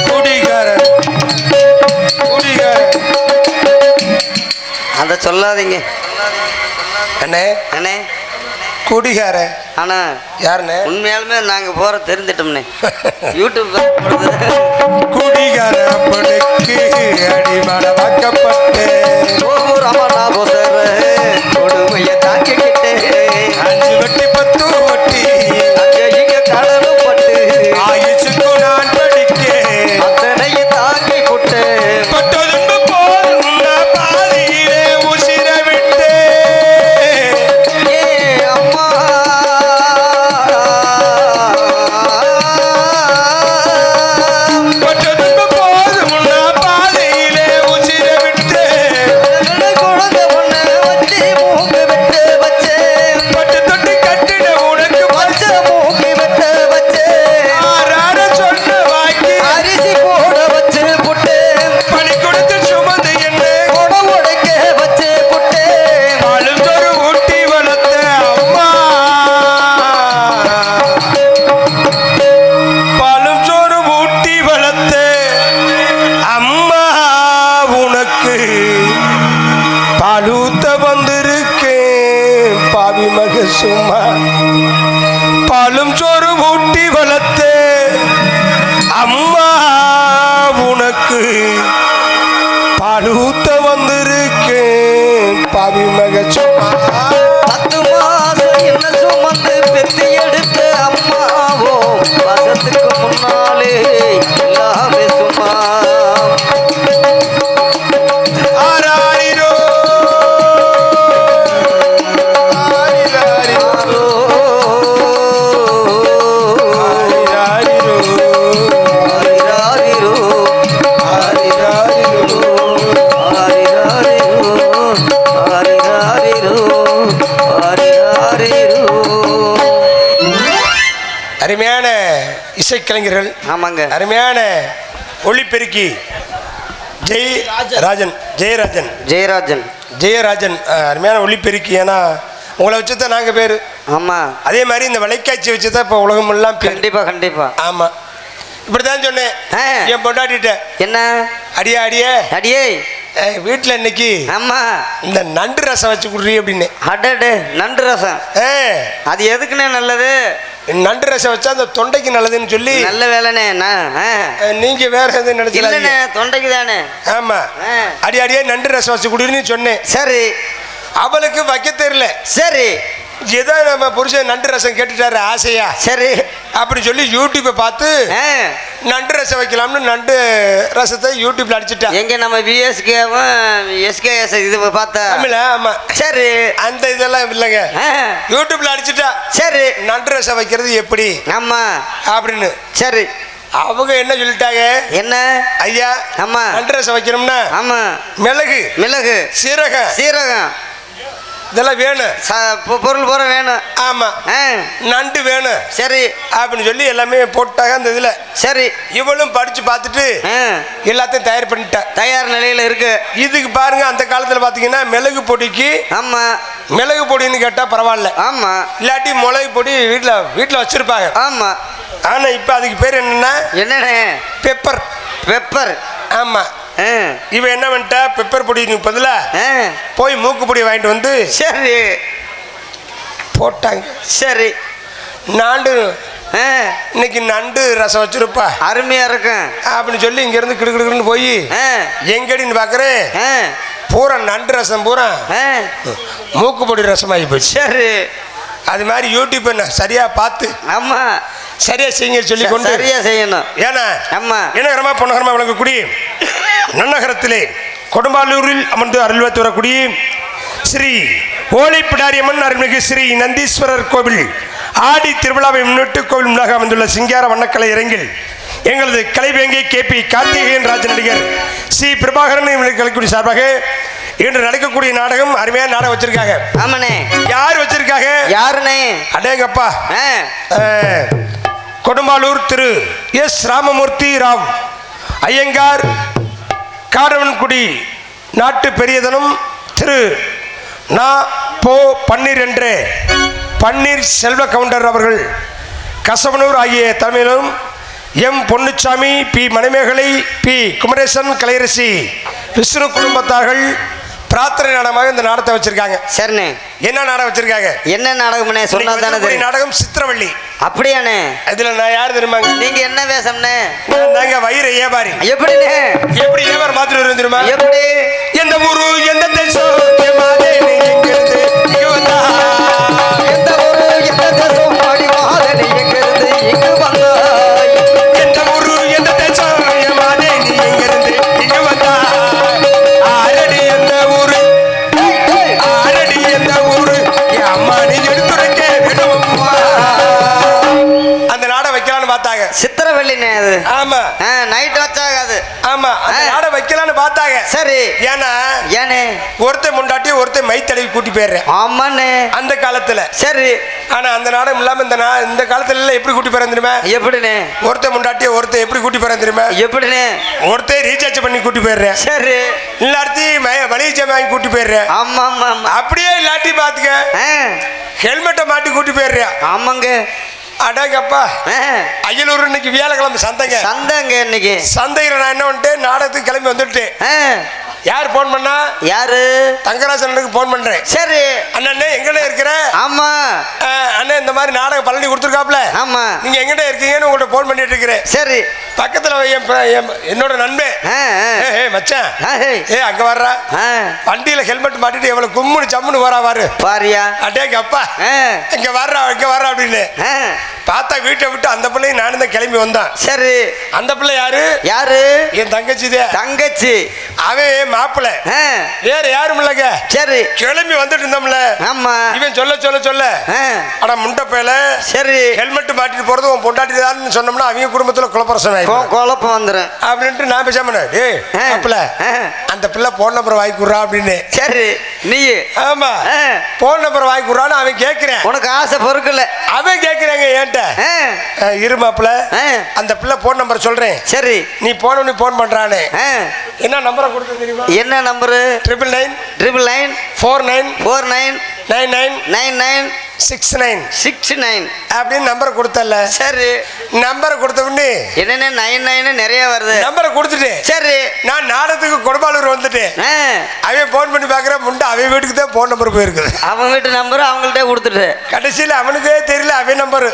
குடிகாரன் குடிகாரன் அதை சொல்லாதீங்க அண்ணே அண்ணே குடிகாரன் ஆனா யாருண்ணே உண்மையாலுமே நாங்க போற தெரிஞ்சிட்டோம்னே யூடியூப் குடிகார பொண்ணுக்கு அடிமடமாக்கப்பட்டு கொடுமையை தாக்கிக்கிட்டு 5 வட்டி 10 வட்டி இங்க கடலும் பட்டு ஆயுசுக்கு நான் படிக்க அத்தனையும் தாக்கி புட்டு பட்டதுண்டு போதும் பாதியிலே உசிர விட்டு ஏ அம்மா பட்டதுண்டு போதும் பாதியிலே உசிர விட்டு குழந்தை பொண்ணு வச்சு மூக்கு விட்டு வச்சு பட்டு தொட்டு கட்டிட உனக்கு வச்ச மூக்கு விட்டு வச்சு ஆறாட சொன்ன வாக்கி அரிசி போட வச்சு புட்டு பணி கொடுத்து சுமந்து என்ன கொடை உடைக்க வச்சு புட்டு அழுந்தொரு ஊட்டி வளர்த்த அம்மா பாலும் சோறு ஊட்டி வளர்த்த அம்மா உனக்கு பாலூத்த வந்திருக்கேன் பாவி மக சும்மா பாலும் சோறு ஊட்டி வளர்த்த அம்மா உனக்கு பாலூத்த வந்திருக்கேன் பாவி மக சும்மா 10 மாசம் என்ன சுமந்து பெத்தி எடுத்த அம்மாவோ வசத்துக்கு முன்னாலே எல்லாமே சும்மா ஆராரிரோ ஆரிராரிரோ ஆரிராரிரோ ஆரிராரிரோ, ஆரிராரிரோ ஆரிராரிரோ, ஆரிராரிரோ. அருமையான இசைக்கலைஞர்கள் ஆமாங்க அருமையான ஒளிப்பெருக்கி ஜெயராஜன் ஜெயராஜன் ஜெயராஜன் அருமையான ஒளிப்பெருக்கி. ஏன்னா உங்களை வச்சு தான் நாங்கள் பேர். ஆமா அதே மாதிரி இந்த வலைக்காட்சி வச்சு தான் இப்போ உலகம் எல்லாம் பேர். கண்டிப்பா கண்டிப்பா ஆமாம் இப்படி தான் சொன்னேன் என் பொண்டாட்டிட்ட. என்ன அடியே அடியே அடியே வீட்டில் இன்னைக்கு ஆமா இந்த நண்டு ரசம் வச்சு குடுறீ அப்படின்னு. அடடு நண்டு ரசம் அது எதுக்குண்ணே நல்லது? நண்டு ரசம் வச்சா அந்த தொண்டைக்கு நல்லதுன்னு சொல்லி. நல்ல வேலைண்ணே. நீங்க வேற எதுவும் நினைச்சீங்க? தொண்டைக்கு தானே. ஆமா அடி அடியே நண்டு ரசம் வச்சு குடுன்னு சொன்னேன். சரி அவளுக்கு வைக்க தெரியல. சரி ஏதோ நம்ம புருஷன் நண்டு ரசம் கேட்டுட்டாரு ஆசையா. சரி அப்படி சொல்லி யூடியூப்பை பார்த்து நண்டு ரசம் வைக்கலாம்னு நண்டு ரசத்தை யூடியூப்ல அடிச்சுட்டா. எங்க நம்ம விஎஸ்கேவும் எஸ்கேஎஸ் இது பார்த்தா தமிழ. ஆமா சரி அந்த இதெல்லாம் இல்லைங்க, யூடியூப்ல அடிச்சுட்டா. சரி நண்டு ரசம் வைக்கிறது எப்படி ஆமா அப்படின்னு. சரி அவங்க என்ன சொல்லிட்டாங்க? என்ன ஐயா? ஆமா, நண்டு ரசம் வைக்கணும்னா ஆமா மிளகு மிளகு சீரகம் சீரகம் இதெல்லாம் வேணும், பொருள் பூரா வேணும். ஆமா, நண்டு வேணும். சரி அப்படின்னு சொல்லி எல்லாமே போட்டாங்க அந்த இதுல. சரி, இவளும் படிச்சு பார்த்துட்டு எல்லாத்தையும் தயார் பண்ணிட்டா, தயார் நிலையில இருக்கு. இதுக்கு பாருங்க, அந்த காலத்துல பாத்தீங்கன்னா மிளகு பொடிக்கு ஆமா மிளகு பொடின்னு கேட்டா பரவாயில்ல, ஆமா, இல்லாட்டி மிளகு பொடி வீட்டுல வச்சிருப்பாங்க. ஆமா, ஆனா இப்ப அதுக்கு பேர் என்னன்னா பெப்பர் பெப்பர். ஆமா, இவ என்ன பண்ணிட்டா, பெப்பர் பொடி பதில போய் மூக்கு பொடி வாங்கிட்டு வந்து சரி போட்டாங்க. சரி, நாண்டு இன்னைக்கு நண்டு ரசம் வச்சிருப்பா, அருமையா இருக்கும் அப்படின்னு சொல்லி இங்க இருந்து கிடுக்கிடுன்னு போய் எங்கடின்னு பாக்குறேன், பூரா நண்டு ரசம் பூரா மூக்கு பொடி ரசம் ஆகி போச்சு. சரி, அது மாதிரி யூடியூப் என்ன சரியா பார்த்து ஆமா சரியா செய்யுங்க சொல்லி கொண்டு சரியா செய்யணும். ஏன்னா ஆமா இனகரமா பொன்னகரமா விளங்கக்கூடிய நன்னகரத்திலே கொடும்பாலூரில் அமர்ந்து அருள்வாத்து வரக்கூடிய ஸ்ரீ ஓலைப்பிடாரியம்மன் அருள்மிகு ஸ்ரீ நந்தீஸ்வரர் கோவில் ஆடி திருவிழாவை முன்னிட்டு கோவில் முன்னாக அமைந்துள்ள சிங்கார வண்ணக்கலை அரங்கில் எங்களது கலைவேங்கை KP கார்த்திகேயன் ராஜ நடிகர் சி பிரபாகரன் கலைக்குடி சார்பாக இன்று நடக்கக்கூடிய நாடகம் அருமையான நாடகம் வச்சிருக்காங்க. ஆமாண்ணே. யார் வச்சிருக்காங்க? யாருண்ணே? அடேங்கப்பா, கொடும்பாலூர் திரு S ராமமூர்த்தி ராவ் ஐயங்கார் காடவன்குடி நாட்டு பெரியதனும் திரு நா போ பன்னீர் என்ற பன்னீர் செல்வ கவுண்டர் அவர்கள் கசவனூர் ஆகிய தமிழும் M Ponnusamy P Manimegalai P Kumaresan Kalaiyarasi Vishnu குடும்பத்தார்கள் பிரார்த்தனை நாடகமாக இந்த நாடகத்தை வச்சிருக்காங்க. சரிண்ணே. என்ன நாடகம் வச்சிருக்காங்க? என்ன நாடகம் சொன்னா தானே நாடகம் சித்திரவள்ளி. அப்படியாண்ணே? இதுல நான் யாரு தெரியுமாங்க? நீங்க என்ன வேஷம்னே? நாங்க வயிறு ஏபாரி. எப்படிண்ணே? எப்படி ஏபார் மாத்திரம் வரும் தெரியுமா? எப்படி? எந்த ஊரு எந்த தேசம் ஏமாதே நீ எங்கிருந்து இங்க வந்தா, எந்த ஊரு எந்த தேசம் பாடி மாதே நீ எங்கிருந்து இங்க வந்தா, எந்த ஊரு எந்த தேசம் ஏமாதே நீ எங்கிருந்து இங்க வந்தா, ஆரடி எந்த ஊரு ஆரடி எந்த ஊரு அம்மா நீ எடுத்துரைக்க விடுவோம்மா. அந்த நாடகம் வைக்கலான்னு பார்த்தாங்க. சித்திரவெள்ளினே அது. ஆமா, நைட் வச்சாங்க அது. ஆமா, அந்த நாடகம் வைக்கலான்னு பார்த்தாங்க. சரி, ஏன்னா ஒருத்தர் முண்டாட்டி ஒருத்தர் மை தடவி கூட்டி போயிடுறேன். ஆமாண்ணே, அந்த காலத்துல. சரி, ஆனா அந்த நாடகம் இல்லாம இந்த காலத்துல எல்லாம் எப்படி கூட்டி போறேன் தெரியுமா? எப்படின்னு? ஒருத்தர் முண்டாட்டி ஒருத்தர் எப்படி கூட்டி போறேன் தெரியுமா? எப்படின்னு? ஒருத்தர் ரீசார்ஜ் பண்ணி கூட்டி போயிடுறேன். சரி, இல்லாட்டி மளிகை வாங்கி கூட்டி போயிடுறேன். ஆமா ஆமா, அப்படியே இல்லாட்டி பாத்துக்க ஹெல்மெட்டை மாட்டி கூட்டி போயிடுறேன். ஆமாங்க. அடங்கப்பா, அயலூர் இன்னைக்கு வியாழக்கிழமை சந்தைங்க இன்னைக்கு சந்தையில நான் என்ன பண்ணிட்டேன், நாடகத்துக்கு கிளம்பி வந்துட்டு யார் போன் பண்ணா? யாரு? தங்கராசனுக்கு போன் பண்றேன். சரி அண்ணே எங்கடே இருக்கிற? ஆமா அண்ணே, இந்த மாதிரி நாடகம் பழனி கொடுத்துருக்காப்ல. ஆமா, நீங்க எங்கடே இருக்கீங்கன்னு உங்கள்கிட்ட போன் பண்ணிட்டு இருக்கிறேன். சரி, பக்கத்துல என்னோட நண்பன் மச்சான் அங்க வர்றா, வண்டியில ஹெல்மெட் மாட்டிட்டு எவ்வளவு கும்முனு சம்முன்னு வராவாரு பாரியா. அடேங்க அப்பா, இங்க வர்றா அப்படின்னு பார்த்தா வீட்டை விட்டு அந்த பிள்ளையும் நானும் தான் கிளம்பி வந்தான். சரி, அந்த பிள்ளை யாரு? யாரு? என் தங்கச்சி. தங்கச்சி அவன் மாப்பிள்ள, வேற யாரும் இல்லங்க. சரி, கிளம்பி வந்துட்டு இருந்தோம்ல. ஆமா, இவன் சொல்ல அட முண்டப்பையில. சரி, ஹெல்மெட் மாட்டிட்டு போறது உன் பொண்டாட்டி தான் சொன்னோம்னா அவங்க குடும்பத்துல குழப்பம் வந்துடும் அப்படின்ட்டு நான் பேசாம மாப்பிள்ள அந்த பிள்ளை போன் நம்பர் வாங்கிக்குறா அப்படின்னு. சரி, நீ ஆமா போன் நம்பர் வாங்கிக்குறான்னு அவன் கேட்கிறேன். உனக்கு ஆசை பொறுக்கல, அவன் கேட்கிறாங்க ஏன்ட்ட இரு மாப்பிள்ள அந்த பிள்ளை போன் நம்பர் சொல்றேன். சரி, நீ போன் பண்றானே என்ன நம்பரை கொடுத்து தெரியுமா? என்ன நம்பரு? 999 49 99 69 அப்படின்னு நம்பரை கொடுத்தல. சரி, நம்பரை கொடுத்த உடனே என்னென்ன 99 நிறைய வருது. நம்பரை கொடுத்துட்டு சரி நான் நாடகத்துக்கு கொடும்பாலூர் வந்துட்டு அவன் போன் பண்ணி பாக்குற முண்டை அவன் வீட்டுக்கு தான் போன் நம்பர் போயிருக்குது. அவன் வீட்டு நம்பர் அவங்கள்ட்ட கொடுத்துட்டு கடைசியில் அவனுக்கே தெரியல அவன் நம்பரு.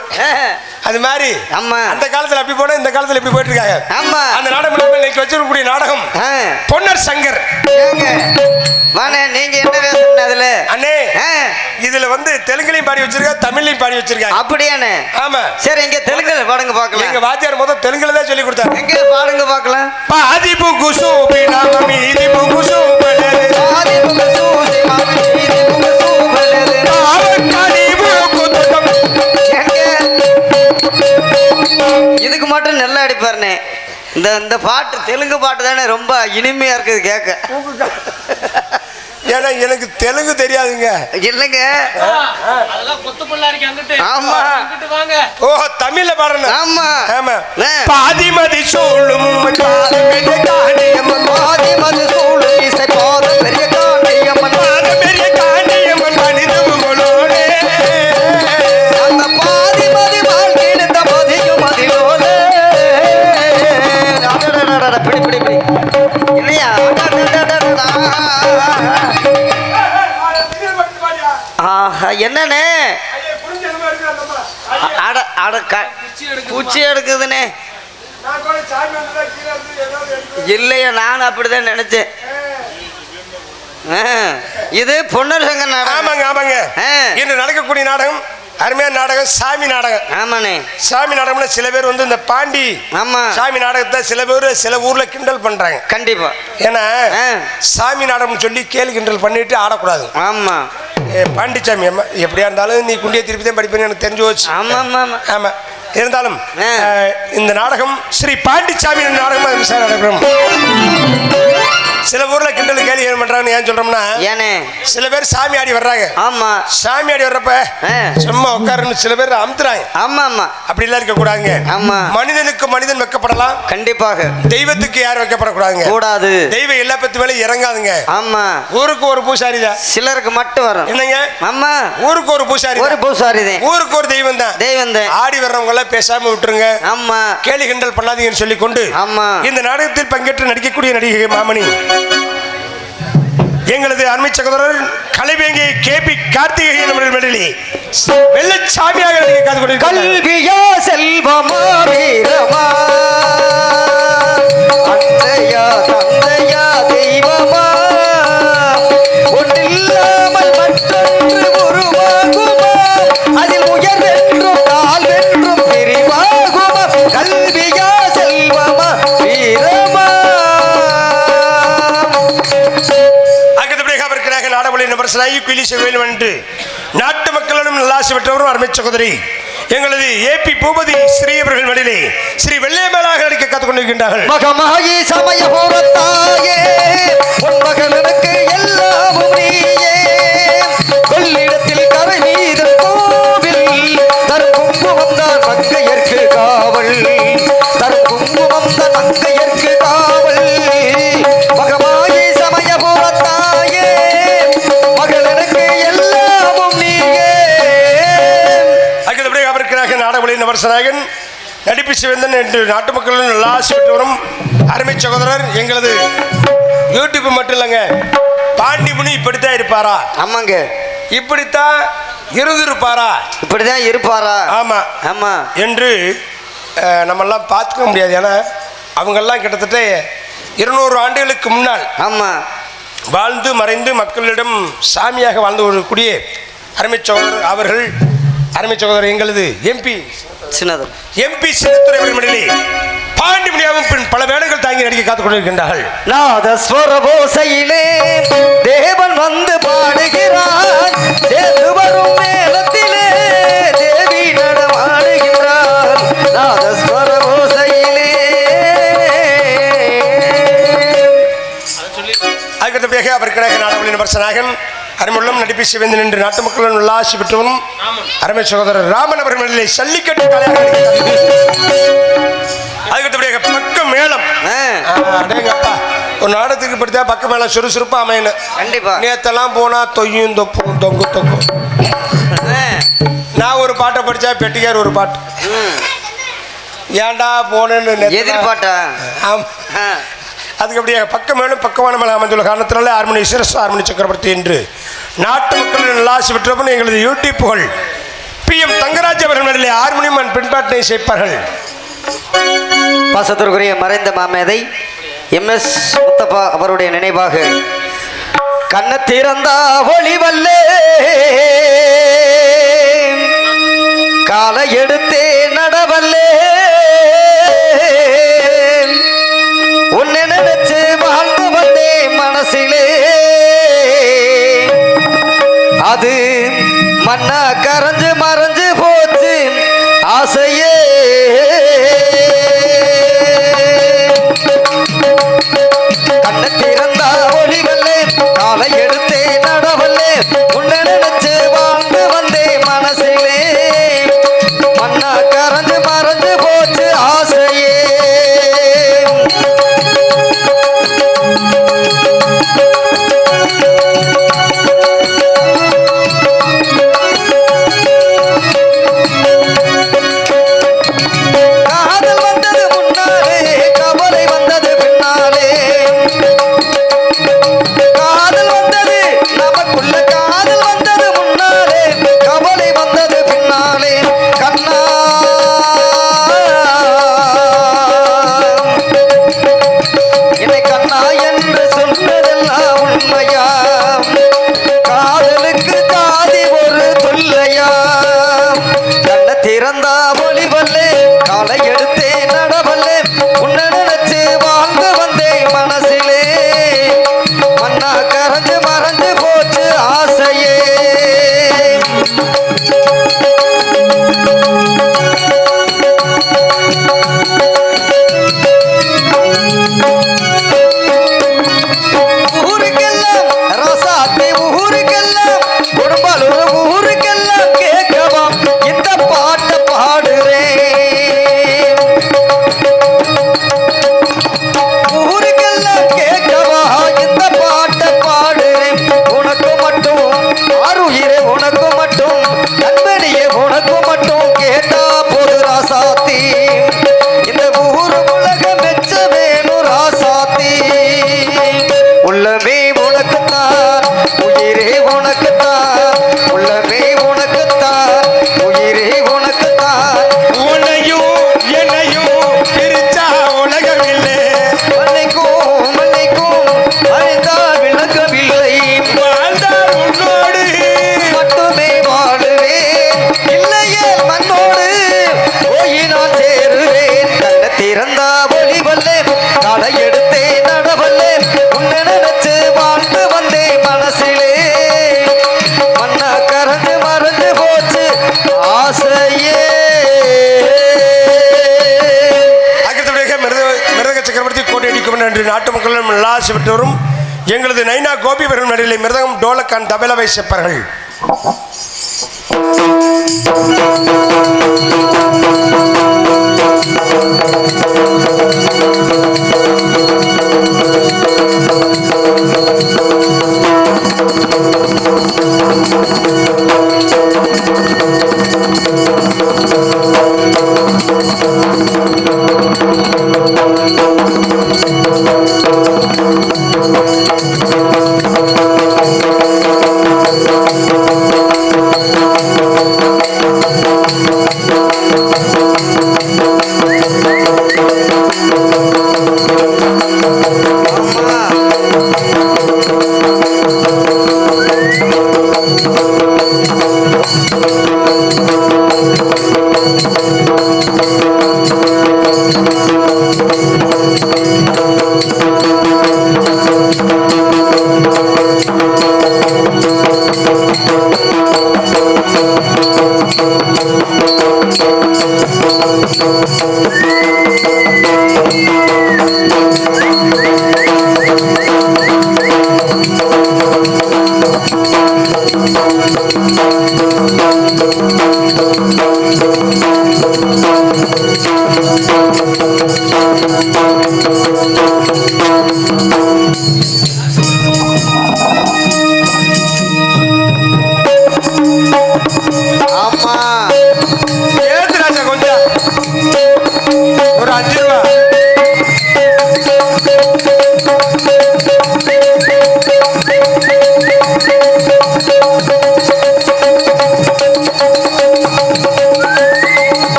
அது மாதிரி ஆமா, அந்த காலத்துல அப்படி போன இந்த காலத்துல எப்படி போயிட்டு இருக்காங்க. ஆமா, அந்த நாடகம் இன்னைக்கு வச்சிருக்கக்கூடிய நாடகம் பொன்னர் சங்கர். வானே, நீங்க என்ன பேசுறீங்க அதுல? அண்ணே, இதுல வந்து தெலுங்குலையும் பாடி வச்சிருக்காங்க, தமிழ்லையும் பாடி வச்சிருக்காங்க. அப்படியானே? ஆமா. சரி, இங்க தெலுங்குல பாடுங்க பார்க்கலாம். எங்க வாத்தியார் முதல்ல தெலுங்குல தான் சொல்லி கொடுத்தாரு. எங்க பாடுங்க பார்க்கலாம். பாதி புகுசு பினாமி மீதி புகுசு பலது, பாதி புகுசு பினாமி மீதி புகுசு பலது, பாவக்காடி புகுதம். இதுக்கு மட்டும் நல்லா அடிப்பார். இந்த பாட்டு தெலுங்கு பாட்டு தானே ரொம்ப இனிமையா இருக்குது கேட்க. ஏன்னா எனக்கு தெலுங்கு தெரியாதுங்க. இல்லைங்க. ஆமா. ஓ தமிழ்ல பாடுறேன். ஆமா ஆமா. பாதிமதி சூழும் பெரிய காணியம்மன், பாதிமதி சூழும் இசை பாதம் பெரிய காணியம்மன், பெரிய காணியம்மன் மனிதர்களோடு அந்த பாதிமதி வாழ்கின்ற மதியும் மதிலோடு. பிடி பிடி பிடி இல்லையா? என்னண்ணே பூச்சி எடுக்குதுண்ணே. இல்லையா, நான் அப்படிதான் நினைச்சேன். இது பொன்னர் சங்க நாடகம். ஆமாங்க ஆமாங்க. இன்று நடக்கக்கூடிய நாடகம் அருமையான நாடகம், சாமி நாடகம். ஆமாண்ணே. சாமி நாடகம்னா சில பேர் வந்து இந்த பாண்டி ஆமா சாமி நாடகத்தை சில பேர் சில ஊர்ல கிண்டல் பண்றாங்க. கண்டிப்பா. ஏன்னா சாமி நாடகம் சொல்லி கேலி கிண்டல் பண்ணிட்டு ஆடக்கூடாது. ஆமா. பாண்டிச்சாமி அம்மா எப்படியா இருந்தாலும் நீ குண்டிய திருப்பி தான் படிப்பேன்னு எனக்கு தெரிஞ்சு போச்சு. ஆமா ஆமா ஆமா. இருந்தாலும் இந்த நாடகம் ஸ்ரீ பாண்டிச்சாமி நாடகம் நடைபெறும். சில ஊர்ல கிண்டல் கேலி பண்றாங்கன்னு ஏன் சொல்றோம்னா, சில பேர் சாமி ஆடி வர்றாங்க. ஆமா. சாமி ஆடி வர்றப்ப சும்மா உட்காருன்னு சில பேர் அமுத்துறாங்க. ஆமா ஆமா. அப்படி எல்லாம் இருக்க கூடாதுங்க. ஆமா. மனிதனுக்கு மனிதன் வெக்கப்படலாம். கண்டிப்பாக. தெய்வத்துக்கு யாரும் வைக்கப்படக்கூடாதுங்க. கூடாது. தெய்வம் எல்லா பத்து மேலே இறங்காதுங்க. ஆமா. ஊருக்கு ஒரு பூசாரி தான். சிலருக்கு மட்டும் வரும். என்னங்க? ஆமா. ஊருக்கு ஒரு பூசாரி. ஒரு பூசாரி தான். ஊருக்கு ஒரு தெய்வம் தான். தெய்வம் தான். ஆடி வர்றவங்க எல்லாம் பேசாம விட்டுருங்க. ஆமா. கேலி கிண்டல் பண்ணாதீங்கன்னு சொல்லிக் கொண்டு ஆமா இந்த நாடகத்தில் பங்கேற்று நடிக்கக்கூடிய நடிகை மாமணி எங்களது அருமை சகோதரர் கலைவேங்கி கேபி கார்த்திகேயன் அவர்கள் மெடலி வெள்ளச்சாமியாக நடிக்க காத்து கொண்டிருக்கிறார். கல்வியா செல்வமா வீரமா அன்னையா தந்தையா தெய்வமா ஒன்றில்லாமல் மற்றொன்று உருவாகுமா அதில் உயர்வென்றும் தாழ்வென்றும் பிரிவாகுமா கல்வியா செல்வமா வீரமா. நாட்டு மக்களிடம் நல்லாசி பெற்றவரும் அருமை சகோதரி எங்களது ஏபி பூபதி ஸ்ரீ அவர்கள் வழியிலே ஸ்ரீ வெள்ளையமேலாக நடிக்க காத்துக் கொண்டிருக்கின்றார்கள். மகமாயி சமய போரத்தாயே உன் மகனுக்கு எல்லாமும் நீயே கொள்ளிடத்தில் கரை மீது கோவில் தரும் குங்குமம் தான் மங்கையர்க்கு காவல் தரும் குங்குமம் தான் மங்கையர்க்கு காவல். மகமாயி சமய போரத்தாயே மகனுக்கு எல்லாமும் நீயே. நாடகங்களின் நபர்சனாகன் நடிப்பு சிவந்தன் என்று நாட்டு மக்களும் நல்லா ஆசைப்பட்டு வரும் அருமை சகோதரர் எங்களது யூடியூப் மட்டும் இல்லைங்க, பாண்டி முனி இப்படித்தான் இருப்பாரா? ஆமாங்க. இப்படித்தான் இருந்திருப்பாரா? இப்படிதான் இருப்பாரா? ஆமா ஆமா என்று நம்மெல்லாம் பார்த்துக்க முடியாது. ஏன்னா அவங்கெல்லாம் கிட்டத்தட்ட 200 ஆண்டுகளுக்கு முன்னால் ஆமா வாழ்ந்து மறைந்து மக்களிடம் சாமியாக வாழ்ந்து வரக்கூடிய அருமை சகோதரர் அவர்கள் அருமை சகோதரர் எங்களது எம்பி சின்னத்துறை அவர்கள் பாண்டி முனியாவும் பின் பல வேடங்கள் தாங்கி நடிக்க காத்துக் கொண்டிருக்கின்றார்கள். நாதஸ்வர ஓசையிலே தேவன் வந்து பாடுகிறார் சேர்ந்து வரும் மேளத்திலே தேவி நடமாடுகிறார். நாதஸ்வர ஓசையிலே அதுக்கடுத்தபடியாக அவருக்காக நாடகங்களின் விமர்சனாகன் அருமுள்ளம் நடிப்பு சிவந்தன் என்று நாட்டு மக்களும் நல்லா ஆசி பெற்றவனும் அருமை சகோதரர் ராமன் அவர்களிலே சல்லிக்கட்டு கலையாக அதுக்கடுத்தபடியாக பக்க மேளம். அடேங்கப்பா, ஒரு நாடகத்துக்கு படித்தா பக்க மேளம் சுறுசுறுப்பாக அமையணும். கண்டிப்பா. நேத்தெல்லாம் போனா தொய்யும் தொப்பும் தொங்கு தொங்கும். நான் ஒரு பாட்டை படித்தா பெட்டிக்கார் ஒரு பாட்டு ஏன்டா போனேன்னு எதிர்பாட்டா. அதுக்கு அப்படியே பக்க மேலும் பக்கமான மேலே அமைந்துள்ள காரணத்தினால ஆர்மணி சிரஸ் ஆர்மணி சக்கரவர்த்தி என்று நாட்டு மக்களின் நல்லா ஆசி பெற்றப்பன் எங்களது யூடியூப் புகழ் PM தங்கராஜ் அவர்கள் நடுவில் ஹார்மோனியம் பின்பாட்டை சேர்ப்பார்கள். பாசத்திற்குரிய மறைந்த மாமேதை MS முத்தப்பா அவருடைய நினைவாக கண்ண திறந்தா ஒளிவல்லே காலை எடுத்தே நடவல்லே உன்னை நினைச்சு வாழ்ந்து வந்தே மனசிலே அது மண்ணா கரைஞ்சு மறைஞ்சு போச்சு ஆசையே சக்கரவர்த்தி கோட்டை அடிக்கும் என்று நாட்டு மக்களும் எல்லாசி பெற்றோரும் எங்களது நைனா கோபி அவர்கள் நடுவில் மிருதகம் டோலக்கான் தபேலாவை செப்பார்கள்.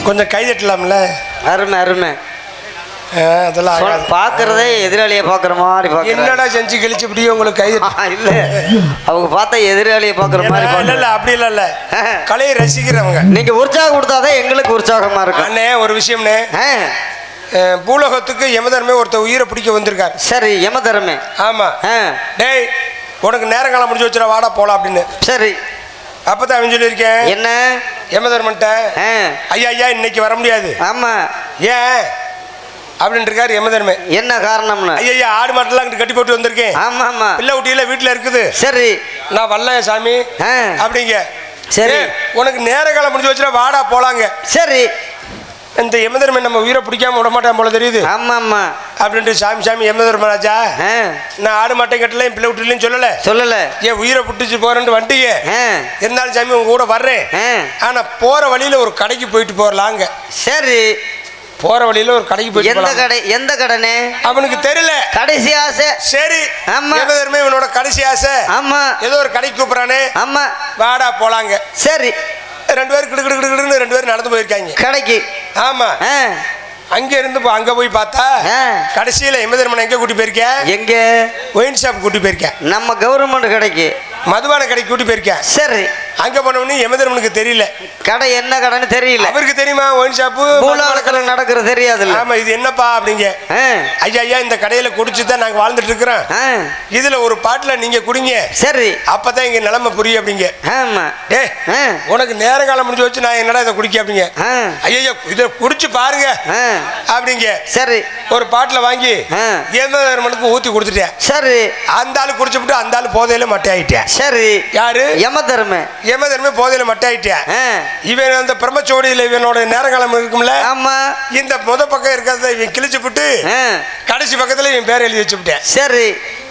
கொஞ்சம் கை தட்டலாம்ல. அருமை அருமை. அதெல்லாம் பார்க்கறதே எதிராளியை பார்க்குற மாதிரி பார்க்க. என்னடா செஞ்சு கழிச்சு இப்படியே உங்களுக்கு கை இல்ல அவங்க பார்த்தா எதிராளியை பார்க்குற மாதிரி இல்ல இல்ல அப்படி இல்ல இல்ல கலையை ரசிக்கிறவங்க. நீங்க உற்சாகம் கொடுத்தாதான் எங்களுக்கு உற்சாகமா இருக்கும். அண்ணே ஒரு விஷயம்னே, பூலோகத்துக்கு யமதர்மே ஒருத்தர் உயிரை பிடிக்க வந்திருக்காரு. சரி யமதர்மே. ஆமா. டேய் உனக்கு நேரங்காலம் முடிஞ்சு வச்சுட வாடா போலாம் அப்படின்னு. சரி அப்பதான் அவன் சொல்லியிருக்கேன். என்ன யமதர்மன்ட்ட ஐயா ஐயா இன்னைக்கு வர முடியாது. ஆமா ஏன் அப்படின்னு இருக்காரு யமதர்மே. என்ன காரணம்னு? ஐயா ஆடு மாட்டெல்லாம் கட்டி போட்டு வந்திருக்கேன். ஆமா ஆமா பிள்ளை ஊட்டியில வீட்டுல இருக்குது. சரி நான் வரல சாமி அப்படிங்க. சரி உனக்கு நேர காலம் முடிஞ்சு வச்சுட வாடா போலாங்க. சரி இந்த யமதர்மே நம்ம உயிரை பிடிக்காம விட மாட்டேன் போல தெரியுது. ஆமா ஆமா அப்படின்ட்டு சாமி சாமி யமதர்மராஜா நான் ஆடு மாட்டேன் கட்டல பிள்ளை விட்டுலன்னு சொல்லல ஏன் உயிரை பிடிச்சு போறேன்னு வண்டிங்க இருந்தாலும் சாமி உங்க கூட வர்றேன். ஆனா போற வழியில ஒரு கடைக்கு போயிட்டு போறலாங்க. சரி போற வழியில ஒரு கடைக்கு போயிட்டு எந்த கடை? எந்த கடைனே அவனுக்கு தெரியல. கடைசி ஆசை. சரி யமதர்மே இவனோட கடைசி ஆசை. ஆமா ஏதோ ஒரு கடைக்கு கூப்பிடறானே. ஆமா வாடா போலாங்க. சரி ரெண்டு பேரும் கிடுக்கிடுன்னு ரெண்டு பேரும் நடந்து போயிருக்காங்க கடைக்கு. ஆமா அங்க இருந்து அங்க போய் பார்த்தா கடைசியில யமதர்மனை எங்க கூட்டி போயிருக்க? எங்க? ஒயின் ஷாப் கூட்டி போயிருக்க. நம்ம கவர்மெண்ட் கடைக்கு. மதுபான கடைக்கு கூட்டி போயிருக்கேன். சரி. அங்க போனவனு யமதர்மனுக்கு தெரியல கடை என்ன கடைன்னு தெரியல. அவருக்கு தெரியுமா ஒயின் ஷாப்பு பூலோகத்துல நடக்கிறது தெரியாது. ஆமா இது என்னப்பா அப்படிங்க. ஐயா ஐயா இந்த கடையில குடிச்சுதான் நாங்க வாழ்ந்துட்டு இருக்கிறோம். இதுல ஒரு பாட்டுல நீங்க குடிங்க. சரி. அப்பதான் இங்க நிலைமை புரியும் அப்படிங்க. ஆமா. டே உனக்கு நேர காலம் முடிஞ்சு வச்சு நான் என்னடா இதை குடிக்க அப்படிங்க. ஐயா இதை குடிச்சு பாருங்க அப்படிங்க. சரி. ஒரு பாட்டுல வாங்கி யமதர்மனுக்கு ஊத்தி கொடுத்துட்டேன். சரி. அந்த ஆளு குடிச்சுட்டு அந்த ஆளு போதையில மட்டை ஆயிட்டேன். சரி. யாரு? யமதர்ம போதையில மட்டை ஆயிட்டேன். இவன் அந்த பிரம்மச்சோடியில இவனோட நேர காலம் இருக்கும்ல. ஆமா. இந்த முத பக்கம் இருக்கிறத இவன் கிழிச்சு விட்டு கடைசி பக்கத்துல இவன் பேர் எழுதி வச்சு விட்டேன். சரி.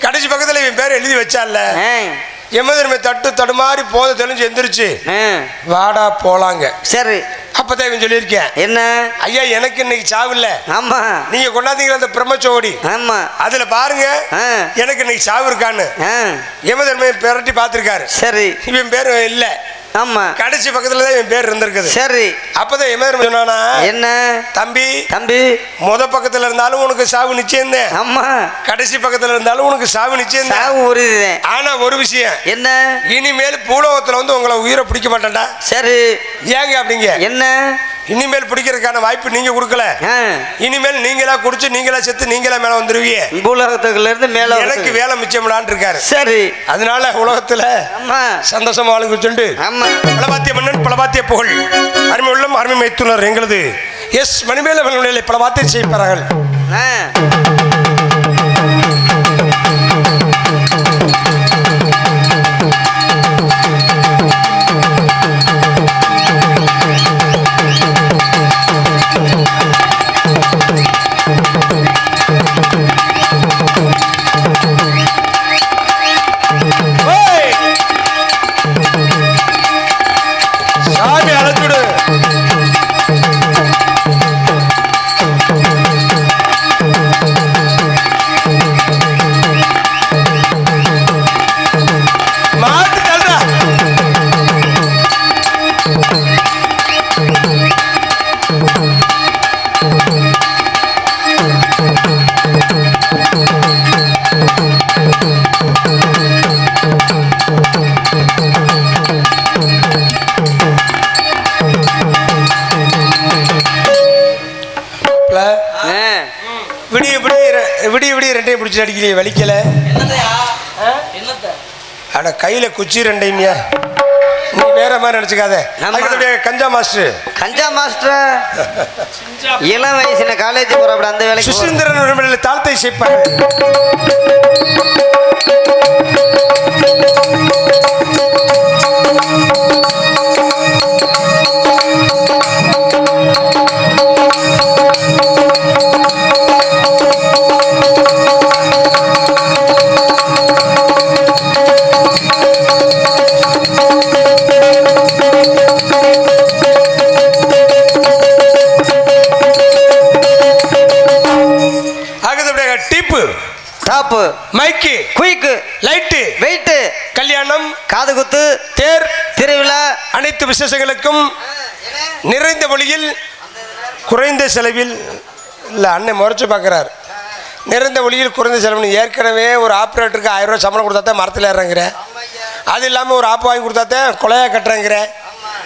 கடைசி பக்கத்துல இவன் பேர் எழுதி வச்சால யமதர்ம தடுமாறி போதை தெளிஞ்சு எந்திரிச்சு வாடா போலாங்க. சரி. அப்பதான் இவன் சொல்லியிருக்கேன். என்ன? ஐயா எனக்கு இன்னைக்கு சாவு இல்ல. ஆமா. நீங்க கொண்டாந்தீங்க அந்த பிரம்மச்சோடி. ஆமா. அதுல பாருங்க எனக்கு இன்னைக்கு சாவு இருக்கான்னு யமதர்ம பிரட்டி பார்த்திருக்காரு. சரி. இவன் பேரு இல்ல. ஆமா. கடைசி பக்கத்துல தான் என் பேர் இருந்திருக்குது. சரி. அப்பதான் யமதர்மன் சொன்னானா என்ன தம்பி தம்பி முத பக்கத்துல இருந்தாலும் உனக்கு சாவு நிச்சயம் தான். ஆமா. கடைசி பக்கத்துல இருந்தாலும் உனக்கு சாவு நிச்சயம் தான். சாவு உறுதிதான். ஆனா ஒரு விஷயம் என்ன இனிமேல் பூலோகத்துல வந்து உங்களை உயிரை பிடிக்க மாட்டேன்டா. சரி. ஏங்க அப்படிங்க. என்ன இனிமேல் பிடிக்கிறதுக்கான வாய்ப்பு நீங்க கொடுக்கல. இனிமேல் நீங்களா குடிச்சு நீங்களா செத்து நீங்களா மேல வந்துருவீங்க. பூலோகத்துல இருந்து மேல எனக்கு வேலை மிச்சம்லான்னு இருக்காரு. சரி. அதனால உலகத்துல சந்தோஷமா வாழ்க்கை சொல்லிட்டு பலபாத்திய மன்னன் பலபாத்திய புகழ் அருமை உள்ளம் அருமை மைத்துனர் எங்களது எஸ் மணிமேல அவர்களை பலபாத்திய செய்ப்பார்கள். விடிய விடிய ரெண்டையும் பிடிச்சி அடிக்கலையே வலிக்கல. ஆனா கையில குச்சி ரெண்டையுமியா நீ வேற மாதிரி நினைச்சுக்காத. கஞ்சா மாஸ்டர் கஞ்சா மாஸ்டர் இளம் வயசுல காலேஜ் போற அப்படி அந்த வேலைக்கு சுசீந்திரன் தாழ்த்தை செய்ப்பாங்க. மைக்கு குயிக்கு லைட்டு வெயிட்டு கல்யாணம் காது குத்து தேர் திருவிழா அனைத்து விசேஷங்களுக்கும் நிறைந்த மொழியில் குறைந்த செலவில் இல்லை அண்ணன் முறைச்சு பார்க்குறாரு. நிறைந்த ஒளியில் குறைந்த செலவு. ஏற்கனவே ஒரு ஆப்ரேட்டருக்கு 1000 ரூபா சம்பளம் கொடுத்தா தான் மரத்தில் ஏறுறேங்கிற. அது இல்லாமல் ஒரு ஆப்பு வாங்கி கொடுத்தா தான் கொலையாக கட்டுறேங்கிற.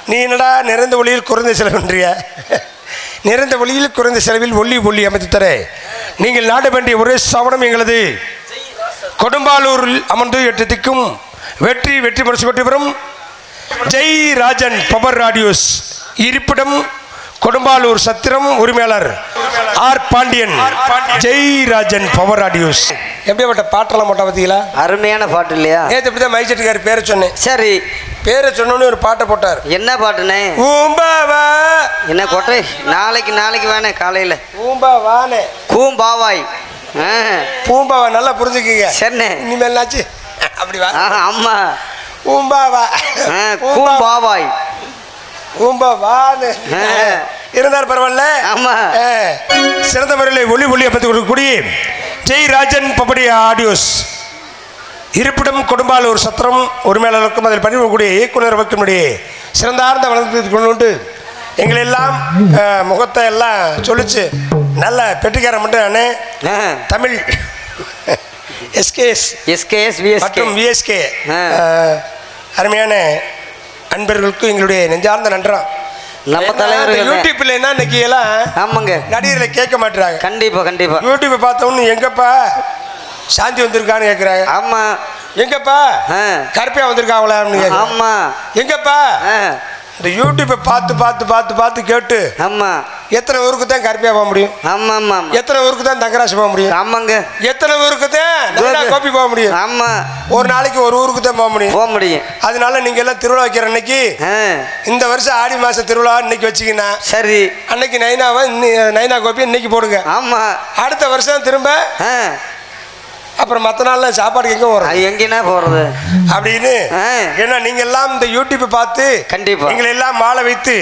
நீ என்னடா நிறைந்த ஒளியில் குறைந்த செலவுன்றிய? நிறைந்த ஒளியில் குறைந்த செலவில் ஒளி அமைத்து தர நீங்கள் நாட வேண்டிய ஒரே சாவனம் எங்களது கொடும்பாலூரில் அமர்ந்து 8 திக்கும் வெற்றி மனசு கொட்டி வரும் ஜெய் ராஜன் பவர் ராடியோஸ் இருப்பிடம் கொடும்பாலூர் சத்திரம் உரிமையாளர் ஆர் பாண்டியன் ஜெய் ராஜன் பவர் ராடியோஸ். எப்படியாப்பட்ட பாட்டெல்லாம் போட்டா பார்த்தீங்களா? அருமையான பாட்டு இல்லையா? நேற்று இப்படிதான் மைச்செட்டுக்காரு பேரை சொன்னேன். சரி பேரை சொன்னோன்னு ஒரு பாட்டை போட்டார். என்ன பாட்டுனே? ஊம்பாவா. என்ன கொட்டை நாளைக்கு வேணே காலையில் ஊம்பாவானே கூம்பாவாய் பூம்பாவா நல்லா புரிஞ்சுக்கீங்க. சரிண்ணே இனிமேல் ஆச்சு அப்படி வா. அம்மா ஊம்பாவா கூம்பாவாய் ஊம்பாவான்னு இருந்தார் பரவாயில்ல. ஆமா சிறந்த முறையில் ஒளியை பற்றி கொடுக்கக்கூடிய ஜெய் ராஜன் பபடி ஆடியோஸ் இருப்பிடம் கொடும்பாலூர் சத்திரம் உரிமையாளருக்கும் அதில் பணிபுரியக்கூடிய இயக்குனர் வைக்கக்கூடிய சிறந்தார்ந்த வளர்த்து கொண்டு எங்களை எல்லாம் முகத்தை எல்லாம் சொல்லிச்சு நல்ல பெட்டிக்காரன் மட்டும் நானே தமிழ் எஸ்கேஎஸ் மற்றும் விஎஸ்கே அருமையான அன்பர்களுக்கு எங்களுடைய நெஞ்சார்ந்த நன்றா. நம்ம தலைவர் யூடியூப்ல என்ன இன்னைக்கு எல்லாம் ஆமாங்க நடிகர்களை கேட்க மாட்டாங்க. கண்டிப்பா யூடியூப் பார்த்தவொன்னு எங்கப்பா சாந்தி வந்திருக்கான்னு கேட்குறாங்க. ஆமா. எங்கப்பா கருப்பையா வந்திருக்காங்களா? ஆமா. எங்கப்பா இந்த யூடியூப்பை பார்த்து கேட்டு ஆமா எத்தனை ஊருக்கு தான் கருப்பையா போக முடியும்? ஆமா ஆமா. எத்தனை ஊருக்கு தான் தங்கராசி போக முடியும்? ஆமாங்க. எத்தனை ஊருக்கு தான் கோப்பி போக முடியும்? ஆமா. ஒரு நாளைக்கு ஒரு ஊருக்கு தான் போக முடியும். அதனால நீங்க எல்லாம் திருவிழா வைக்கிற அன்னைக்கு இந்த வருஷம் ஆடி மாசம் திருவிழா இன்னைக்கு வச்சுக்கினா சரி, அன்னைக்கு நைனா கோப்பி இன்னைக்கு போடுங்க. ஆமா. அடுத்த வருஷம் திரும்ப அப்புறம் மற்ற நாள்ல சாப்பாடு எங்க போறது? எங்கன்னா போறது அப்படின்னு. ஏன்னா நீங்க எல்லாம் இந்த யூடியூப்பை பார்த்து கண்டிப்பா எங்களை எல்லாம் வாழ வைத்து